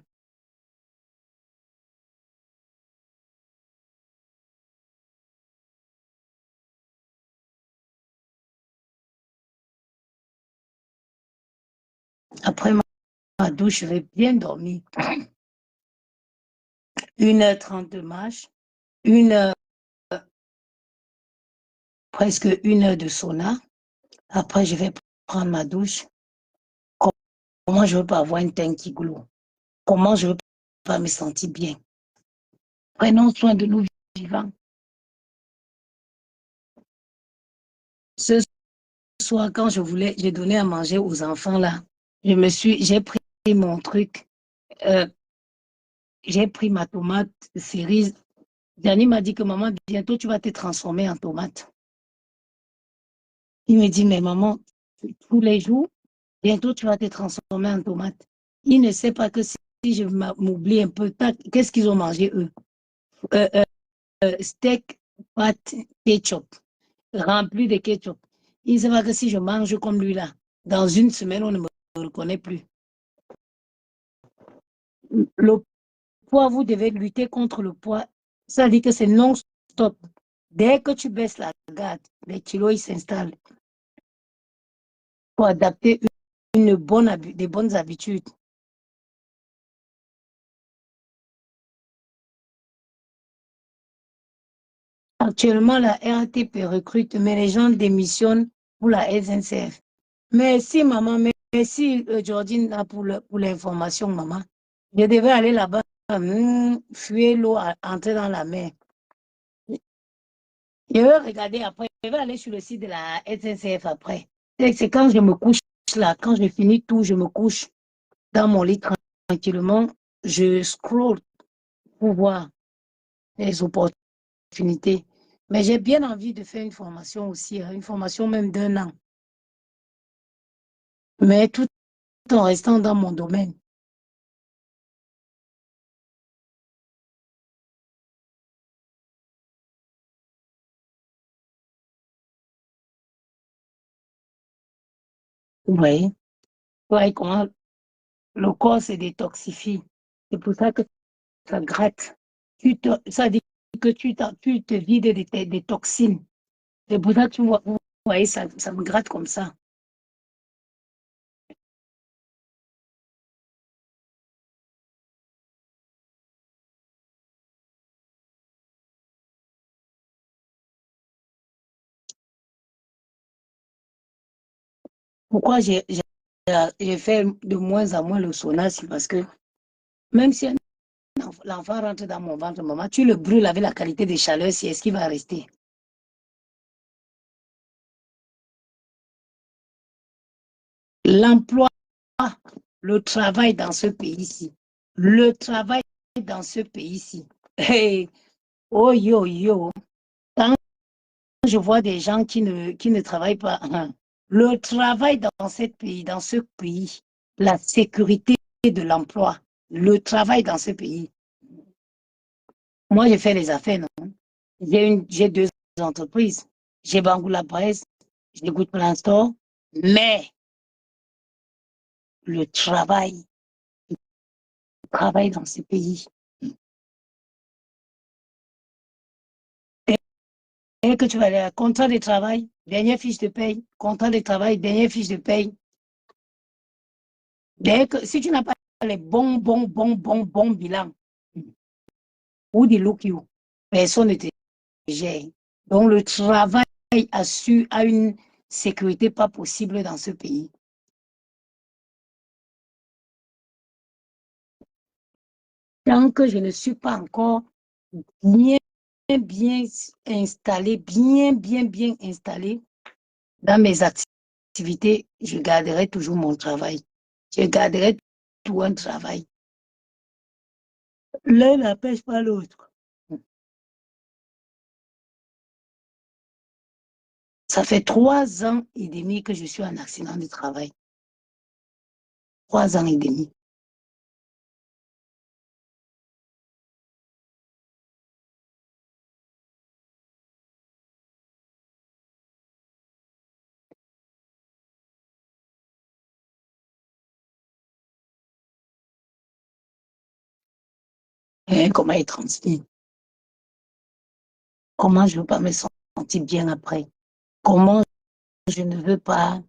Après ma douche, je vais bien dormir. 1h30 de marche, une heure, presque 1 heure de sauna. Après, je vais prendre ma douche. Comment je ne veux pas avoir une teint qui glow? Comment je ne veux pas me sentir bien? Prenons soin de nous vivants. Ce soir, quand j'ai donné à manger aux enfants là, j'ai pris mon truc, euh, j'ai pris ma tomate cerise. Dani m'a dit que maman, bientôt tu vas te transformer en tomate. Il me dit, mais maman, tous les jours, bientôt tu vas te transformer en tomate. Il ne sait pas que si je m'oublie un peu, qu'est-ce qu'ils ont mangé eux? Euh, euh, Steak, pâte, ketchup, rempli de ketchup. Il ne sait pas que si je mange comme lui là, dans une semaine, on ne me reconnaît plus. Le poids, vous devez lutter contre le poids. Ça dit que c'est non-stop. Dès que tu baisses la garde, les kilos ils s'installent. Pour adapter des bonnes habitudes. Actuellement, la RATP recrute, mais les gens démissionnent pour la SNCF. Merci, maman. Merci, Jordine, pour l'information, maman. Je devais aller là-bas, fuir l'eau, entrer dans la mer. Je vais regarder après. Je vais aller sur le site de la SNCF après. C'est quand je me couche là, quand je finis tout, je me couche dans mon lit tranquillement. Je scroll pour voir les opportunités. Mais j'ai bien envie de faire une formation aussi, hein, une formation même d'1 an. Mais tout en restant dans mon domaine. Vous voyez? Ouais, comment le corps se détoxifie. C'est pour ça que ça gratte. Ça dit que tu te vides des toxines. C'est pour ça que vous voyez, ça me gratte comme ça. Pourquoi j'ai fait de moins en moins le sauna, c'est parce que même si l'enfant rentre dans mon ventre, maman, tu le brûles avec la qualité de chaleur, si est-ce qu'il va rester? L'emploi, le travail dans ce pays-ci, le travail dans ce pays-ci. Hey, oh yo yo, quand je vois des gens qui ne travaillent pas, hein, le travail dans ce pays, la sécurité de l'emploi, le travail dans ce pays. Moi, j'ai fait les affaires, non? J'ai deux entreprises. J'ai Bangoula Presse, j'ai Good Plan Store, mais le travail dans ce pays. Et que tu vas aller, contrat de travail, dernière fiche de paye, contrat de travail, dernière fiche de paye. Si tu n'as pas les bons bilans, ou des look you, personne ne te gère. Donc le travail a une sécurité pas possible dans ce pays. Tant que je ne suis pas encore bien installé, bien installé dans mes activités, je garderai toujours mon travail. Je garderai tout un travail. L'un n'empêche pas l'autre. Ça fait 3 ans et demi que je suis en accident de travail. 3 ans et demi. Et comment être transmis? Comment je ne veux pas me sentir bien après? Comment je ne veux pas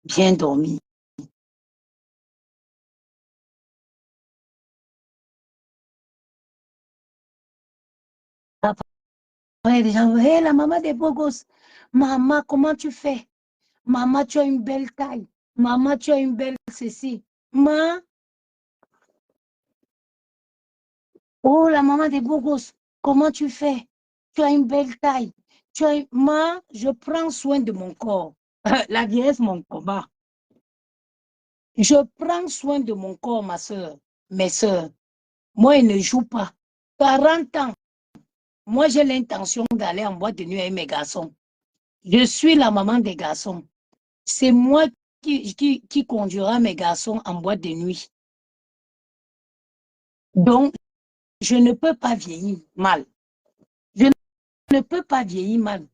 bien dormir? Après, les gens, hé, la maman des beaux gosses. Maman, comment tu fais? Maman, tu as une belle taille. Maman, tu as une belle ceci. Oh, la maman des beaux gosses. Comment tu fais? Tu as une belle taille. Je prends soin de mon corps. La vieillesse, mon combat. Je prends soin de mon corps, ma soeur, mes soeurs. Moi, il ne joue pas. 40 ans. Moi, j'ai l'intention d'aller en boîte de nuit avec mes garçons. Je suis la maman des garçons. C'est moi qui conduira mes garçons en boîte de nuit. Donc, je ne peux pas vieillir mal. Je ne peux pas vieillir mal.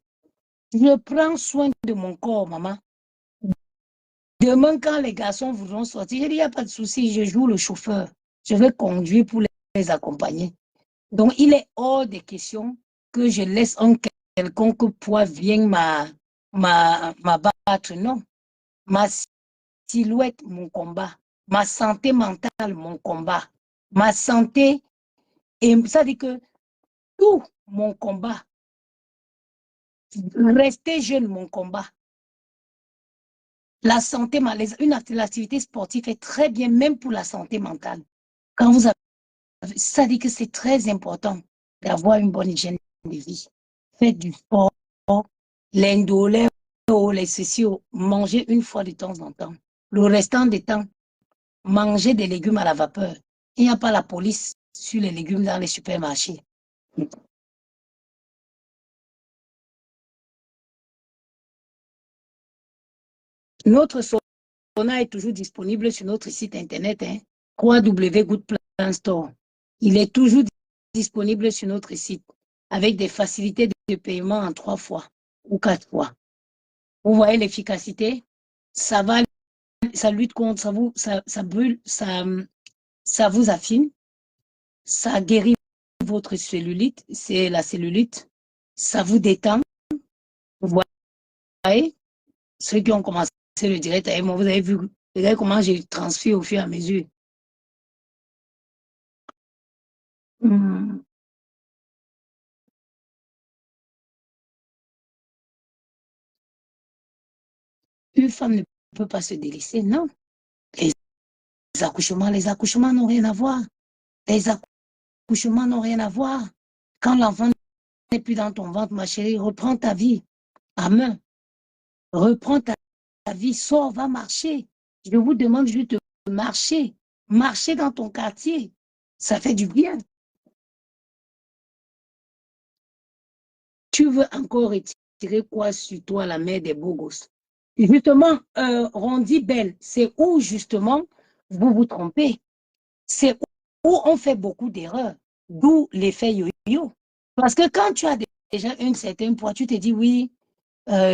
Je prends soin de mon corps, maman. Demain, quand les garçons voudront sortir, je dis, il n'y a pas de souci, je joue le chauffeur. Je vais conduire pour les accompagner. Donc, il est hors de question que je laisse un quelconque poids vienne m'abattre. Non. Ma silhouette, mon combat. Ma santé mentale, mon combat. Ma santé, et ça dit que tout mon combat. Rester jeune, mon combat. La santé, l'activité sportive est très bien, même pour la santé mentale. Quand vous avez, ça dit que c'est très important d'avoir une bonne hygiène de vie. Faites du sport, l'indolence, les ceci, mangez une fois de temps en temps. Le restant du temps, mangez des légumes à la vapeur. Il n'y a pas la police sur les légumes dans les supermarchés. Notre sauna est toujours disponible sur notre site internet, hein, www.goodplanstore. Il est toujours disponible sur notre site avec des facilités de paiement en 3 fois ou 4 fois. Vous voyez l'efficacité? Ça va, ça lutte contre, ça brûle, ça vous affine, ça guérit votre cellulite, c'est la cellulite, ça vous détend. Vous voyez, ceux qui ont commencé le direct avec moi, vous avez vu comment j'ai transféré au fur et à mesure. Une femme ne peut pas se délaisser. Non. Les accouchements n'ont rien à voir. Les accouchements n'ont rien à voir. Quand l'enfant n'est plus dans ton ventre, ma chérie, reprends ta vie à main. Reprends ta vie, sors, va marcher. Je vous demande juste de marcher. Marcher dans ton quartier. Ça fait du bien. Tu veux encore retirer quoi sur toi, la mère des beaux gosses? Justement, Rondi Belle, c'est où justement vous vous trompez. C'est où on fait beaucoup d'erreurs. D'où l'effet yo-yo. Parce que quand tu as déjà un certain poids, tu te dis oui,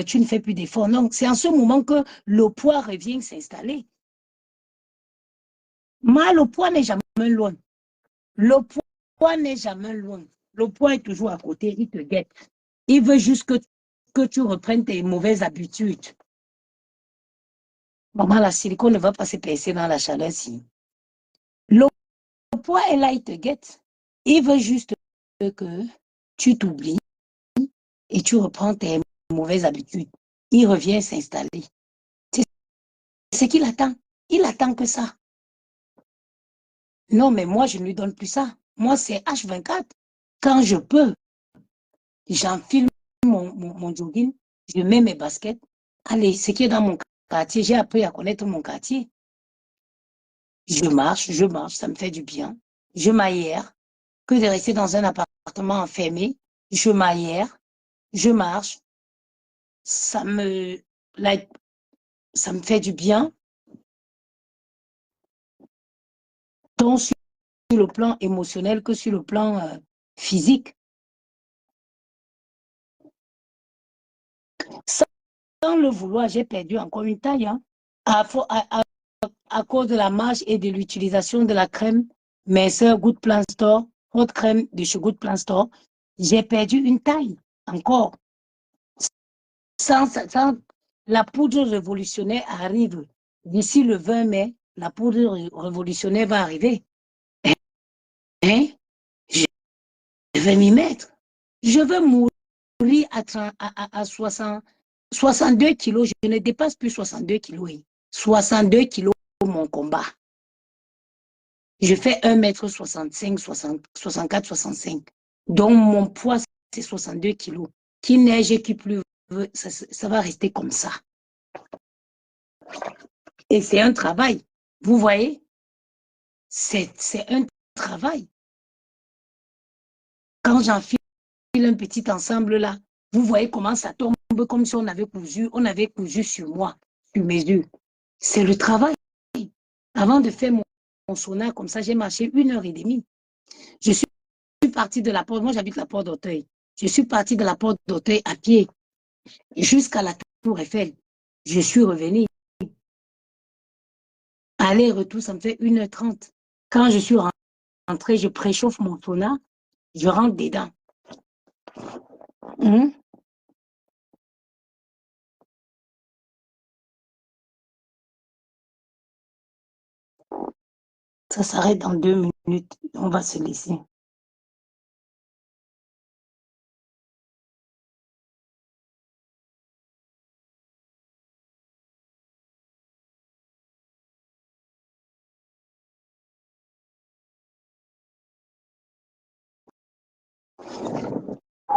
tu ne fais plus d'efforts. Non, c'est en ce moment que le poids revient s'installer. Mais le poids n'est jamais loin. Le poids n'est jamais loin. Le poids est toujours à côté, il te guette. Il veut juste que tu reprennes tes mauvaises habitudes. Maman, la silicone ne va pas se percer dans la chaleur si. Le poids est là, il te guette. Il veut juste que tu t'oublies et tu reprends tes mauvaises habitudes. Il revient s'installer. C'est ce qu'il attend. Il attend que ça. Non, mais moi, je ne lui donne plus ça. Moi, c'est H24. Quand je peux, j'enfile mon jogging, je mets mes baskets. Allez, ce qui est dans mon quartier, j'ai appris à connaître mon quartier. Je marche, ça me fait du bien. Je m'aère. Que de rester dans un appartement enfermé, je m'aère, je marche. Ça me fait du bien. Tant sur le plan émotionnel que sur le plan physique. Sans le vouloir, j'ai perdu encore une taille. Hein. À cause de la marche et de l'utilisation de la crème minceur Good Plan Store, haute crème de chez Good Plan Store, j'ai perdu une taille encore. Sans la poudre révolutionnaire arrive. D'ici le 20 mai, la poudre révolutionnaire va arriver. Hein? Je vais m'y mettre. Je vais mourir à 62 kilos. Je ne dépasse plus 62 kilos. 62 kilos pour mon combat. Je fais 1m65, 64, 65. Donc, mon poids, c'est 62 kilos. Qui neige et qui pleut, ça va rester comme ça. Et c'est un travail. Vous voyez? C'est un travail. Quand j'enfile un petit ensemble là, vous voyez comment ça tombe comme si on avait cousu sur moi, sur mes yeux. C'est le travail. Avant de faire mon sauna comme ça, j'ai marché 1h30. Je suis partie de la porte, moi j'habite la porte d'Auteuil. Je suis partie de la porte d'Auteuil à pied jusqu'à la Tour Eiffel. Je suis revenue. Aller-retour, ça me fait 1h30. Quand je suis rentrée, je préchauffe mon sauna, je rentre dedans. Ça s'arrête dans 2 minutes. On va se laisser.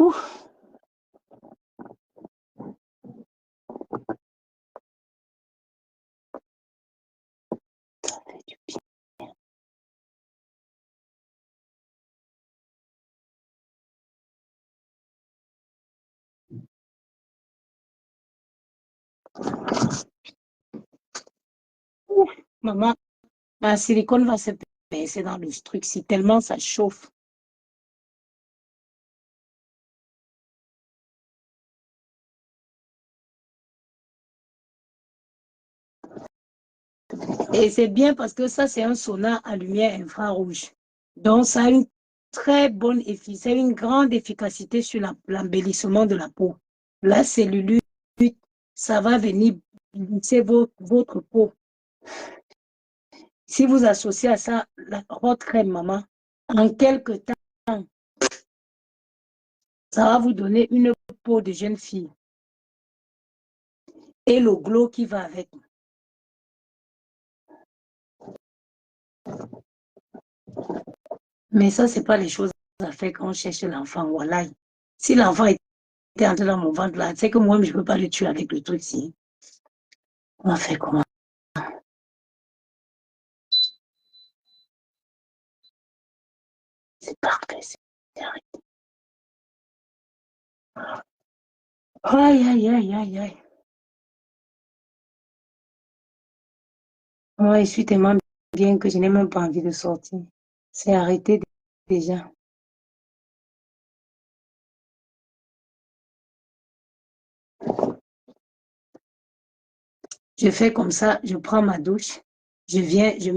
Ouf. Ouf. Maman, ma silicone va se percer dans le truc si tellement ça chauffe. Et c'est bien parce que ça, c'est un sauna à lumière infrarouge. Donc, ça a une très bonne efficacité, une grande efficacité sur l'embellissement de la peau. La cellulite, ça va venir lisser votre peau. Si vous associez à ça la haute crème, maman, en quelques temps, ça va vous donner une peau de jeune fille. Et le glow qui va avec. Mais ça, c'est pas les choses à faire quand on cherche l'enfant. Voilà. Si l'enfant était entré dans mon ventre là, c'est que moi, je ne peux pas le tuer avec le truc-ci. On va faire comment? C'est parfait. Aïe, aïe, aïe, aïe, aïe. Moi, je suis tellement bien que je n'ai même pas envie de sortir. C'est arrêté déjà. Je fais comme ça, je prends ma douche, je viens, je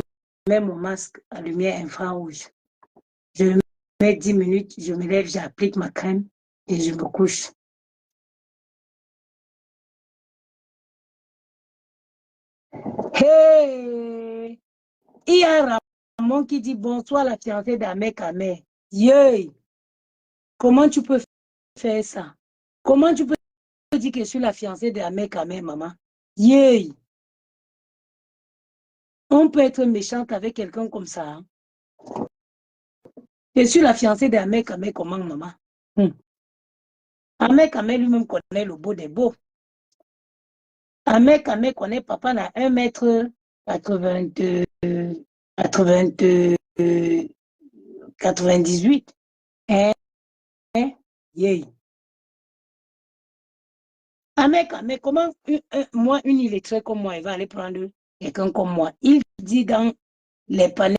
mets mon masque à lumière infrarouge. Je le mets 10 minutes, je me lève, j'applique ma crème et je me couche. Hey! Il y a Ramon qui dit bonsoir la fiancée d'Ahmed Kamer. Yey! Comment tu peux faire ça? Comment tu peux dire que je suis la fiancée d'Ahmed Kamer, maman? Yey! On peut être méchante avec quelqu'un comme ça. Hein? Je suis la fiancée d'Ahmed Kamer, comment, maman? Ahmed Kamer lui-même connaît le beau des beaux. Ahmed Kamer connaît papa à 1 mètre 80, 80, 98. Hein? Yeah. Ahmed Kamer, comment moi, une illettrée comme moi, il va aller prendre quelqu'un comme moi? Il dit dans les panels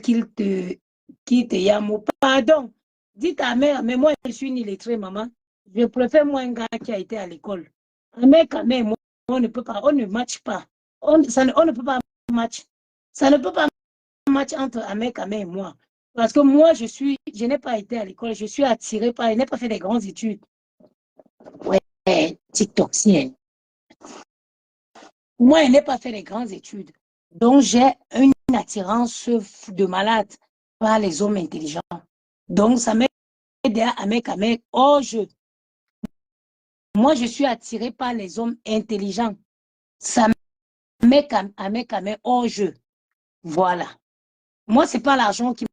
qu'il te yamo. Pardon, dites à mère, mais moi, je suis une illettrée, maman. Je préfère moi un gars qui a été à l'école. Ahmed Kamer, moi, on ne peut pas, on ne matche pas. On ne peut pas match. Ça ne peut pas match entre Ahmed Kamer et moi. Parce que moi, je n'ai pas été à l'école, je suis attirée par, je n'ai pas fait des grandes études. Ouais, TikToksienne. Moi, je n'ai pas fait des grandes études. Donc, j'ai une attirance de malade par les hommes intelligents. Donc, ça m'aide à Ahmed Kamer hors jeu. Moi, je suis attirée par les hommes intelligents. Ça met Ahmed Kamer hors jeu. Voilà. Moi, ce n'est pas l'argent qui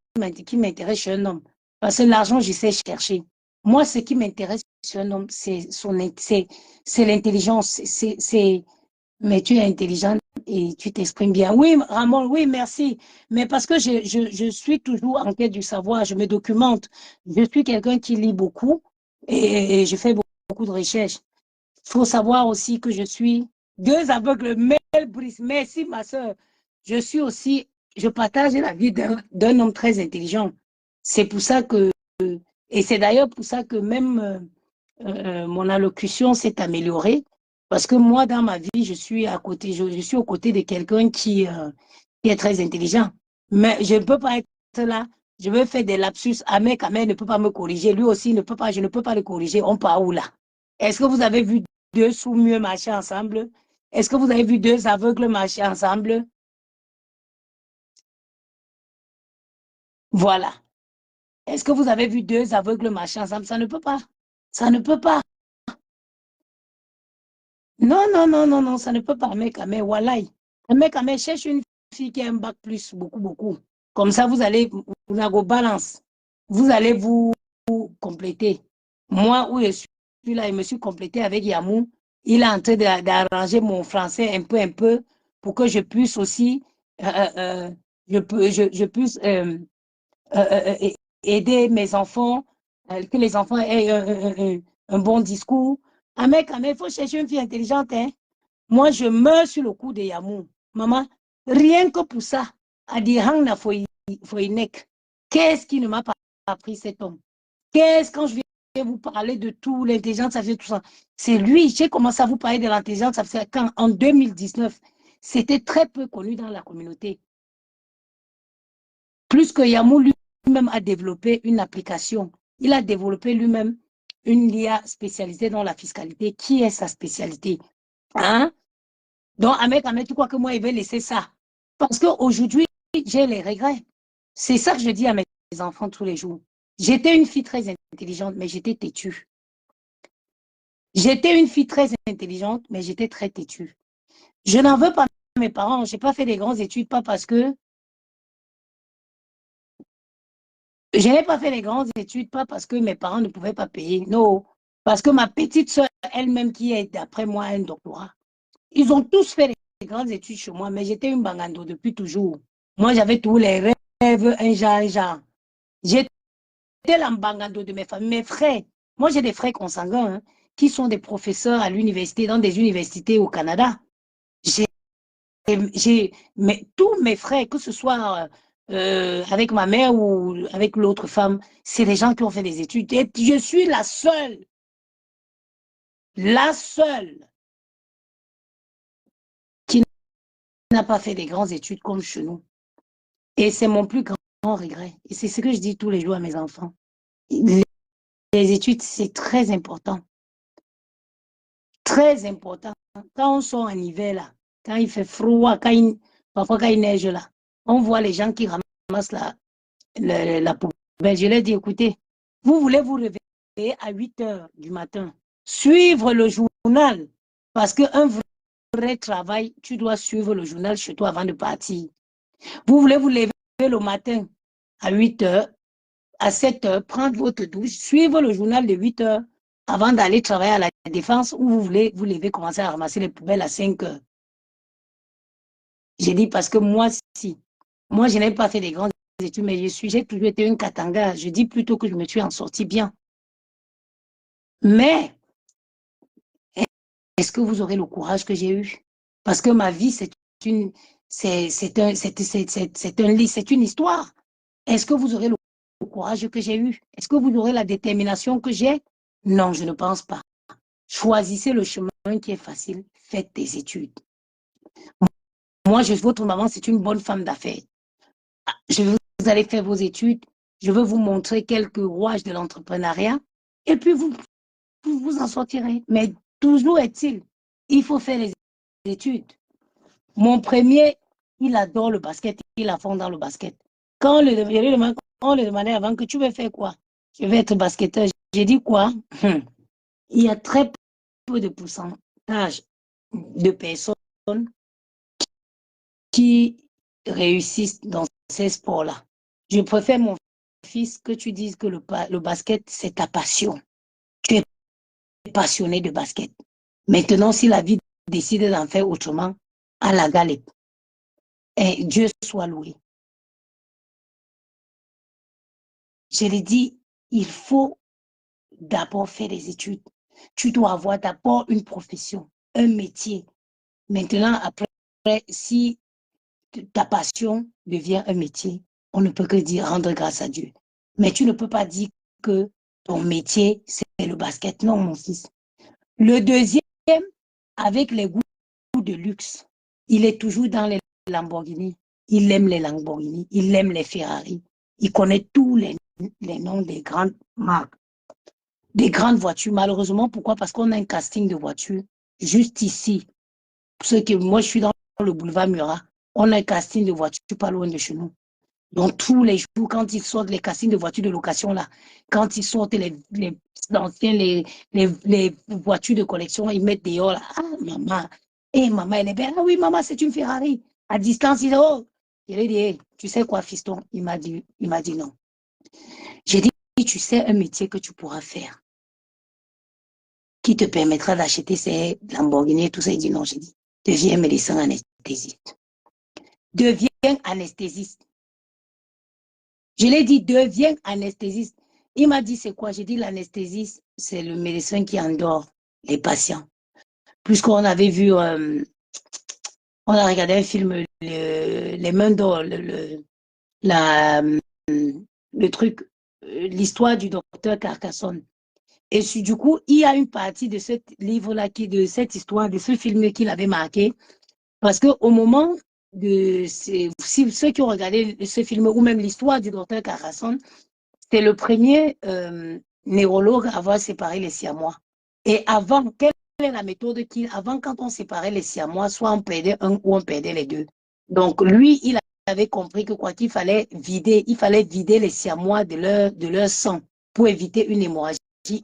m'intéresse chez un homme. Parce que l'argent, je sais chercher. Moi, ce qui m'intéresse chez un homme, c'est l'intelligence. Mais tu es intelligente et tu t'exprimes bien. Oui, Ramon, oui, merci. Mais parce que je suis toujours en quête du savoir, je me documente. Je suis quelqu'un qui lit beaucoup et je fais beaucoup de recherches. Il faut savoir aussi que je suis 2 aveugles. Mel Brice, merci ma soeur. Je suis aussi, je partage la vie d'un homme très intelligent. C'est pour ça que, et c'est d'ailleurs pour ça que même mon allocution s'est améliorée. Parce que moi, dans ma vie, je suis à côté, je suis aux côtés de quelqu'un qui est très intelligent. Mais je ne peux pas être là. Je veux faire des lapsus. Ahmed Kamer ne peut pas me corriger. Lui aussi ne peut pas, je ne peux pas le corriger. On part où là? Est-ce que vous avez vu 2 sous-mieux marcher ensemble? Est-ce que vous avez vu 2 aveugles marcher ensemble? Voilà. Est-ce que vous avez vu 2 aveugles marcher ensemble? Ça ne peut pas. Ça ne peut pas. Non, non, non, non, non, ça ne peut pas, mec, mais voilà. Un mec, mais cherche une fille qui a un bac plus, beaucoup, beaucoup. Comme ça, vous allez, vous avez balance. Vous allez vous compléter. Moi, où je suis là, je me suis complété avec Yamou. Il est en train d'arranger mon français un peu, pour que je puisse aussi, je puisse aider mes enfants, que les enfants aient un bon discours. Un mec, il faut chercher une fille intelligente. Hein. Moi, je meurs sur le coup de Yamou. Maman, rien que pour ça, à dire Hangna Foinek, qu'est-ce qui ne m'a pas appris cet homme? Qu'est-ce quand je vais vous parler de tout, l'intelligence, ça fait tout ça? C'est lui, j'ai commencé à vous parler de l'intelligence, ça fait quand en 2019, c'était très peu connu dans la communauté. Plus que Yamou lui-même a développé une application. Il a développé lui-même une IA spécialisée dans la fiscalité. Qui est sa spécialité? Hein? Donc, Ahmed, tu crois que moi, il va laisser ça? Parce qu'aujourd'hui, j'ai les regrets. C'est ça que je dis à mes enfants tous les jours. J'étais une fille très intelligente, mais j'étais têtue. J'étais une fille très intelligente, mais j'étais très têtue. Je n'en veux pas à mes parents. Je n'ai pas fait des grandes études, pas parce que Je n'ai pas fait les grandes études, pas parce que mes parents ne pouvaient pas payer, non. Parce que ma petite soeur, elle-même, qui est d'après moi un doctorat, ils ont tous fait les grandes études chez moi, mais j'étais une bangando depuis toujours. Moi, j'avais tous les rêves, un genre, un genre. J'étais la bangando de mes familles. Mes frères, moi, j'ai des frères consanguins hein, qui sont des professeurs à l'université, dans des universités au Canada. Tous mes frères, que ce soit avec ma mère ou avec l'autre femme, c'est des gens qui ont fait des études. Et je suis la seule qui n'a pas fait des grandes études comme chez nous. Et c'est mon plus grand regret. Et c'est ce que je dis tous les jours à mes enfants. Les études, c'est très important. Très important. Quand on sort en hiver, là, quand il fait froid, parfois quand il neige, là, on voit les gens qui ramassent la poubelle. Je leur dis, écoutez, vous voulez vous réveiller à 8 heures du matin, suivre le journal, parce qu'un vrai travail, tu dois suivre le journal chez toi avant de partir. Vous voulez vous lever le matin à 8 heures, à 7 heures, prendre votre douche, suivre le journal de 8 heures avant d'aller travailler à la défense, ou vous voulez vous lever, commencer à ramasser les poubelles à 5 heures. J'ai dit parce que moi, si, moi, je n'ai pas fait des grandes études, mais j'ai toujours été une katanga. Je dis plutôt que je me suis en sortie bien. Mais est-ce que vous aurez le courage que j'ai eu? Parce que ma vie, une, c'est un livre, c'est une histoire. Est-ce que vous aurez le courage que j'ai eu? Est-ce que vous aurez la détermination que j'ai? Non, je ne pense pas. Choisissez le chemin qui est facile. Faites des études. Moi, votre maman, c'est une bonne femme d'affaires. Vous allez faire vos études. Je veux vous montrer quelques rouages de l'entrepreneuriat. Et puis, vous en sortirez. Mais toujours est-il, il faut faire les études. Mon premier, il adore le basket. Il a fond dans le basket. Quand on le demandait avant que tu veux faire quoi? Je vais être basketteur. J'ai dit quoi? Il y a très peu de pourcentage de personnes qui réussissent dans ces sports-là. Je préfère, mon fils, que tu dises que le basket, c'est ta passion. Tu es passionné de basket. Maintenant, si la vie décide d'en faire autrement, à la galette. Et Dieu soit loué. Je l'ai dit, il faut d'abord faire des études. Tu dois avoir d'abord une profession, un métier. Maintenant, après, si ta passion devient un métier, on ne peut que dire rendre grâce à Dieu. Mais tu ne peux pas dire que ton métier, c'est le basket. Non, mon fils. Le deuxième, avec les goûts de luxe, il est toujours dans les Lamborghini. Il aime les Lamborghini, il aime les Ferrari. Il connaît tous les noms des grandes marques, des grandes voitures. Malheureusement, pourquoi? Parce qu'on a un casting de voitures juste ici. Moi, je suis dans le boulevard Murat. On a un casting de voitures pas loin de chez nous. Donc, tous les jours, quand ils sortent les castings de voitures de location, là, quand ils sortent les anciens, les voitures de collection, ils mettent dehors, là. Ah, maman. Eh, maman, elle est belle. Ah oui, maman, c'est une Ferrari. À distance, il dit, oh. Je lui ai dit, hey, tu sais quoi, fiston? Il m'a dit non. J'ai dit, tu sais un métier que tu pourras faire qui te permettra d'acheter ces Lamborghini et tout ça. Il dit non, j'ai dit, deviens médecin anesthésiste. Deviens anesthésiste. Je l'ai dit, deviens anesthésiste. Il m'a dit, c'est quoi? J'ai dit, l'anesthésiste, c'est le médecin qui endort les patients. Puisqu'on avait vu, on a regardé un film, Les Mains d'or, le truc, l'histoire du docteur Carcassonne. Et du coup, il y a une partie de ce livre-là, de cette histoire, de ce film qu'il avait marqué. Parce qu'au moment de ceux qui ont regardé ce film, ou même l'histoire du docteur Carcassonne, c'est le premier neurologue à avoir séparé les siamois. Et avant, quelle est la méthode avant, quand on séparait les siamois, soit on perdait un ou on perdait les deux. Donc, lui, il avait compris que quoi qu'il fallait vider, les siamois de leur sang pour éviter une hémorragie.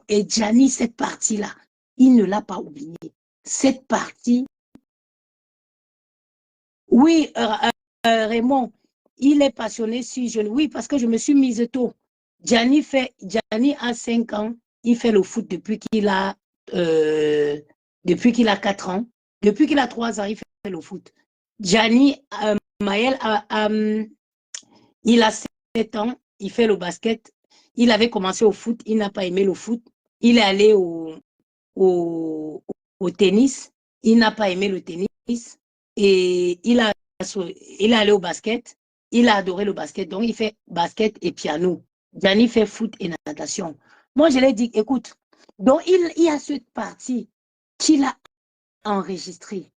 Et Gianni, cette partie-là, il ne l'a pas oubliée. Cette partie, oui, Raymond, il est passionné sur jeune. Oui, parce que je me suis mise tôt. Gianni a 5 ans, il fait le foot depuis qu'il a 4 ans. Depuis qu'il a 3 ans, il fait le foot. Gianni, Maël, il a 7 ans, il fait le basket. Il avait commencé au foot, il n'a pas aimé le foot. Il est allé au, au tennis, il n'a pas aimé le tennis. Et il est allé au basket, il a adoré le basket, donc il fait basket et piano. Gianni fait foot et natation. Moi, je lui ai dit, écoute, donc il y a cette partie qu'il a enregistrée,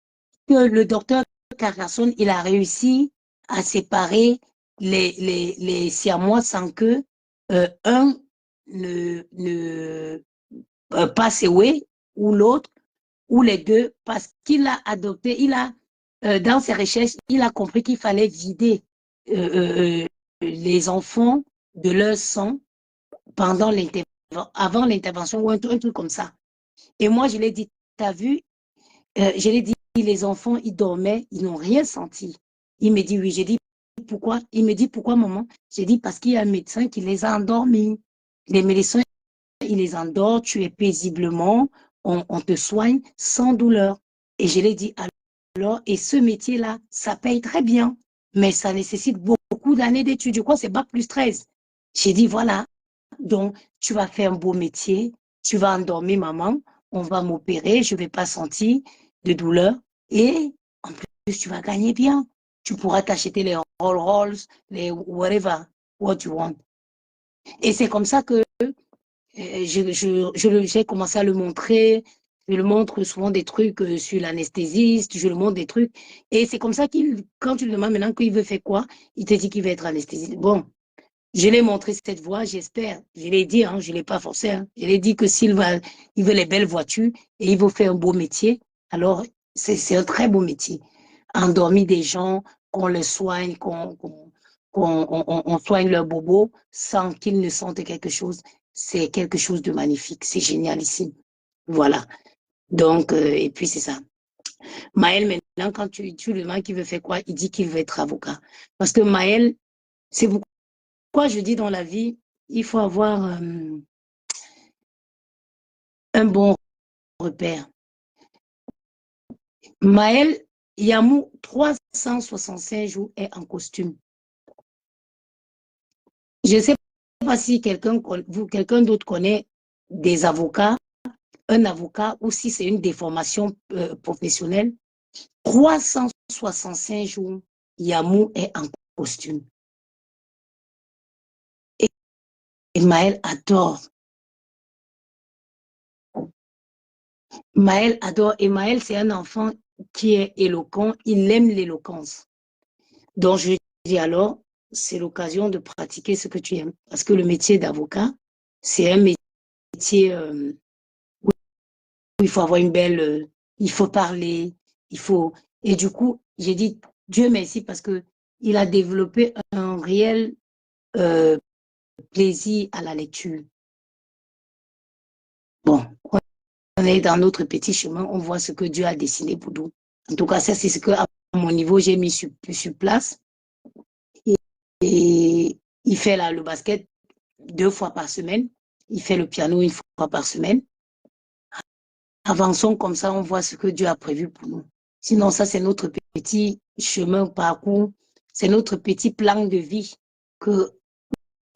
que le docteur Carcassonne, il a réussi à séparer les siamois sans que un ne passe away ou l'autre, ou les deux, parce qu'il a adopté, dans ses recherches, il a compris qu'il fallait vider les enfants de leur sang pendant avant l'intervention ou un truc comme ça. Et moi, je l'ai dit, tu as vu, je l'ai dit, les enfants, ils dormaient, ils n'ont rien senti. Il me dit, oui, j'ai dit, pourquoi? Il me dit, pourquoi, maman? J'ai dit, parce qu'il y a un médecin qui les a endormis. Les médecins, ils les endorment, tu es paisiblement, on te soigne sans douleur. Et je l'ai dit, alors, et ce métier-là, ça paye très bien, mais ça nécessite beaucoup d'années d'études. Je crois que c'est bac plus 13. J'ai dit, voilà, donc tu vas faire un beau métier, tu vas endormir maman, on va m'opérer, je ne vais pas sentir de douleur. Et en plus, tu vas gagner bien. Tu pourras t'acheter les Rolls, les whatever, what you want. Et c'est comme ça que j'ai commencé à le montrer. Je le montre souvent des trucs sur l'anesthésiste, je le montre des trucs. Et c'est comme ça quand tu lui demandes maintenant qu'il veut faire quoi, il te dit qu'il va être anesthésiste. Bon, je l'ai montré cette voie, j'espère. Je l'ai dit, hein, je ne l'ai pas forcé. Hein. Je l'ai dit que il veut les belles voitures et il veut faire un beau métier, alors c'est un très beau métier. Endormir des gens, qu'on les soigne, qu'on soigne leurs bobos sans qu'ils ne sentent quelque chose, c'est quelque chose de magnifique. C'est génial ici. Voilà. Donc, et puis c'est ça. Maël, maintenant, quand tu lui demandes qu'il veut faire quoi, il dit qu'il veut être avocat. Parce que Maël, c'est pourquoi je dis dans la vie, il faut avoir un bon repère. Maël Yamou, 365 jours est en costume. Je ne sais pas si quelqu'un d'autre connaît des avocats, un avocat, ou si c'est une déformation professionnelle. 365 jours, Yamou est en costume. Et Maël adore. Maël adore. Et Maël, c'est un enfant qui est éloquent. Il aime l'éloquence. Donc, je dis alors, c'est l'occasion de pratiquer ce que tu aimes. Parce que le métier d'avocat, c'est un métier où il faut avoir une belle... il faut parler, il faut... Et du coup, j'ai dit, Dieu merci, parce qu'il a développé un réel plaisir à la lecture. Bon, on est dans notre petit chemin, on voit ce que Dieu a dessiné pour nous. En tout cas, ça, c'est ce que, à mon niveau, j'ai mis sur place. Et il fait le basket 2 fois par semaine. Il fait le piano 1 fois par semaine. Avançons comme ça, on voit ce que Dieu a prévu pour nous. Sinon, ça, c'est notre petit chemin, parcours. C'est notre petit plan de vie que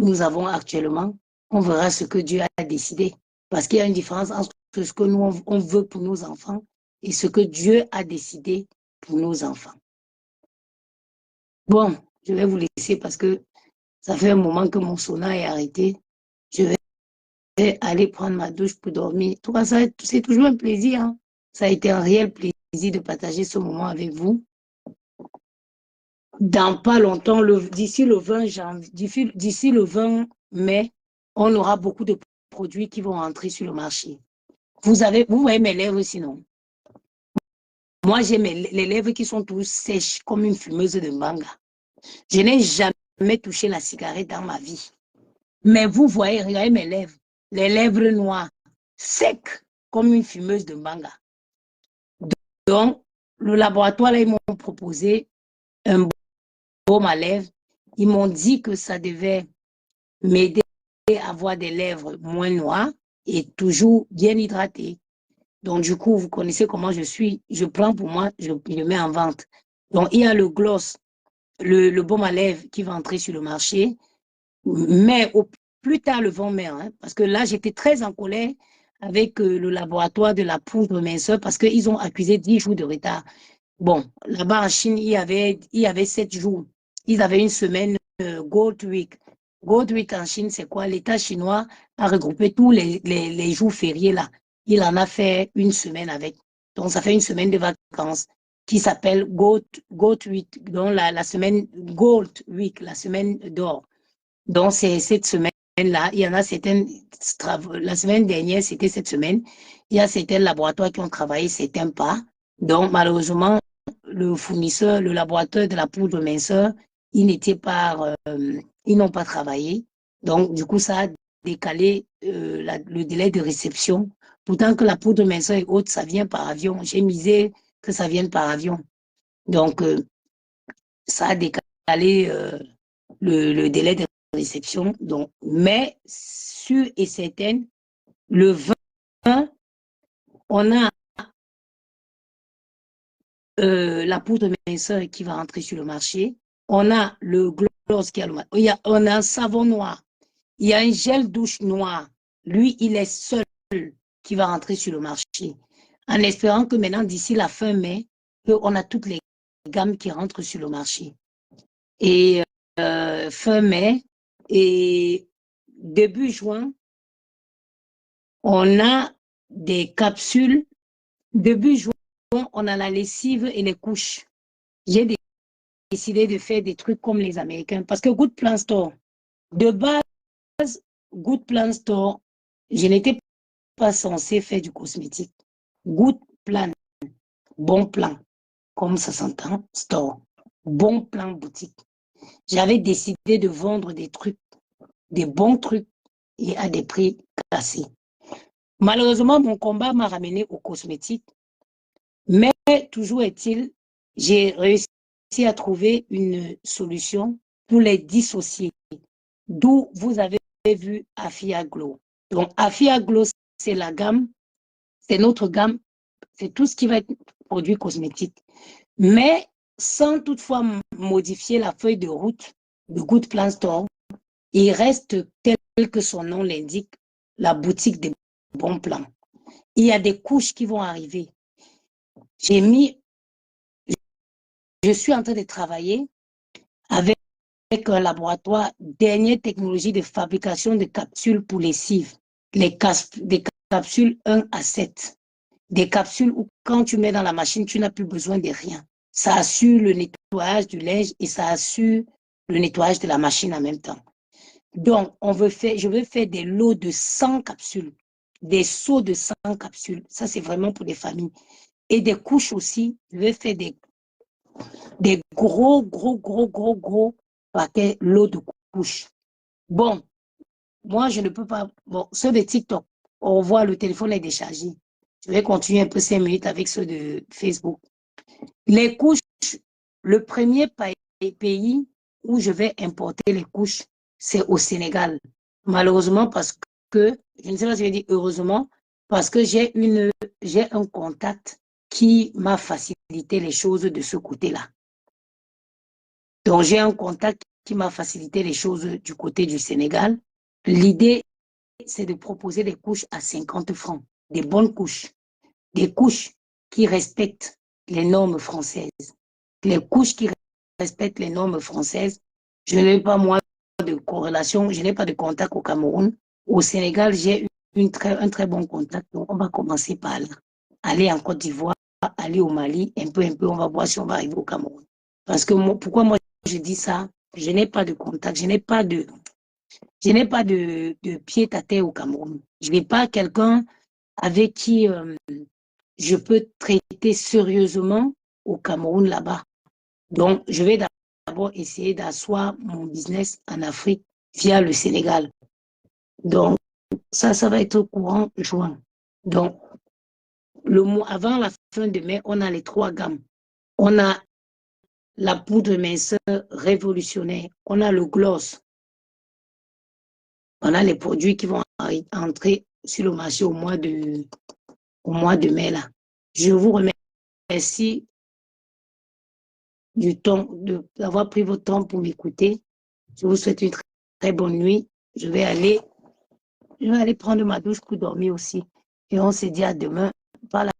nous avons actuellement. On verra ce que Dieu a décidé. Parce qu'il y a une différence entre ce que nous, on veut pour nos enfants et ce que Dieu a décidé pour nos enfants. Bon, je vais vous laisser parce que ça fait un moment que mon sauna est arrêté. Je vais aller prendre ma douche pour dormir. En tout cas, c'est toujours un plaisir. Hein. Ça a été un réel plaisir de partager ce moment avec vous. Dans pas longtemps, d'ici le 20 mai, on aura beaucoup de produits qui vont entrer sur le marché. Vous voyez mes lèvres sinon. Moi, j'ai les lèvres qui sont toutes sèches comme une fumeuse de manga. Je n'ai jamais touché la cigarette dans ma vie. Mais vous voyez, regardez mes lèvres. Les lèvres noires, secs comme une fumeuse de manga. Donc, le laboratoire, là, ils m'ont proposé un baume à lèvres. Ils m'ont dit que ça devait m'aider avoir des lèvres moins noires et toujours bien hydratées. Donc, du coup, vous connaissez comment je suis. Je prends pour moi, je le mets en vente. Donc, il y a le gloss, le baume à lèvres qui va entrer sur le marché. Mais au plus tard le vent mai, hein, parce que là, j'étais très en colère avec le laboratoire de la poudre minceur parce qu'ils ont accusé 10 jours de retard. Bon, là-bas en Chine, il y avait 7 jours. Ils avaient une semaine Gold Week. Gold Week en Chine, c'est quoi? L'État chinois a regroupé tous les jours fériés là. Il en a fait une semaine avec. Donc, ça fait une semaine de vacances qui s'appelle Gold Week. Donc, la semaine Gold Week, la semaine d'or. Donc, c'est cette semaine-là. Il y en a certaines, la semaine dernière, c'était cette semaine. Il y a certains laboratoires qui ont travaillé, certains pas. Donc, malheureusement, le fournisseur, le laboratoire de la poudre minceur, ils n'ont pas travaillé. Donc, du coup, ça a décalé le délai de réception. Pourtant que la poudre minceur est haute, ça vient par avion. J'ai misé que ça vienne par avion. Donc, ça a décalé le délai de réception. Donc, mais sûr et certaine, le 20, on a la poudre minceur qui va entrer sur le marché. On a le gloss qui a le marché. On a un savon noir. Il y a un gel douche noir. Lui, il est seul qui va rentrer sur le marché. En espérant que maintenant, d'ici la fin mai, on a toutes les gammes qui rentrent sur le marché. Et fin mai et début juin, on a des capsules. Début juin, on a la lessive et les couches. J'ai décidé de faire des trucs comme les Américains. Parce que Good Plan Store, de base, Good Plan Store, je n'étais pas censée faire du cosmétique. Good Plan, bon plan, comme ça s'entend, store. Bon plan boutique. J'avais décidé de vendre des trucs, des bons trucs et à des prix cassés. Malheureusement, mon combat m'a ramené au cosmétique. Mais toujours est-il, j'ai réussi à trouver une solution pour les dissocier. D'où vous avez vu Afia Glow. Donc, Afia Glow, c'est la gamme, c'est notre gamme, c'est tout ce qui va être produit cosmétique. Mais sans toutefois modifier la feuille de route de Good Plan Store, il reste tel que son nom l'indique, la boutique des bons plans. Il y a des couches qui vont arriver. Je suis en train de travailler avec un laboratoire dernière technologie de fabrication de capsules pour lessive. Des capsules 1 à 7. Des capsules où quand tu mets dans la machine, tu n'as plus besoin de rien. Ça assure le nettoyage du linge et ça assure le nettoyage de la machine en même temps. Donc, je veux faire des lots de 100 capsules, des seaux de 100 capsules. Ça, c'est vraiment pour les familles. Et des couches aussi. Je veux faire des gros paquets, lots de couches. Bon, moi, je ne peux pas. Bon, ceux de TikTok, on voit le téléphone est déchargé. Je vais continuer un peu 5 minutes avec ceux de Facebook. Les couches, le premier pays où je vais importer les couches, c'est au Sénégal. Malheureusement, parce que, je ne sais pas si je vais dire heureusement, parce que j'ai un contact qui m'a facilité les choses de ce côté-là. Donc, j'ai un contact qui m'a facilité les choses du côté du Sénégal. L'idée, c'est de proposer des couches à 50 francs, des bonnes couches, des couches qui respectent les normes françaises. Les couches qui respectent les normes françaises, je n'ai pas, moi, de corrélation, je n'ai pas de contact au Cameroun. Au Sénégal, j'ai un très bon contact. Donc, on va commencer par là. Aller en Côte d'Ivoire, aller au Mali, un peu, on va voir si on va arriver au Cameroun. Parce que pourquoi moi je dis ça? Je n'ai pas de contact, je n'ai pas de pied à terre au Cameroun. Je n'ai pas quelqu'un avec qui je peux traiter sérieusement au Cameroun là-bas. Donc, je vais d'abord essayer d'asseoir mon business en Afrique via le Sénégal. Donc, ça va être au courant juin. Donc, avant la fin de mai, on a les 3 gammes. On a la poudre minceur révolutionnaire. On a le gloss. On a les produits qui vont entrer sur le marché au mois de mai là. Je vous remercie du temps, d'avoir pris votre temps pour m'écouter. Je vous souhaite une très bonne nuit. Je vais aller prendre ma douche pour dormir aussi. Et on se dit à demain par la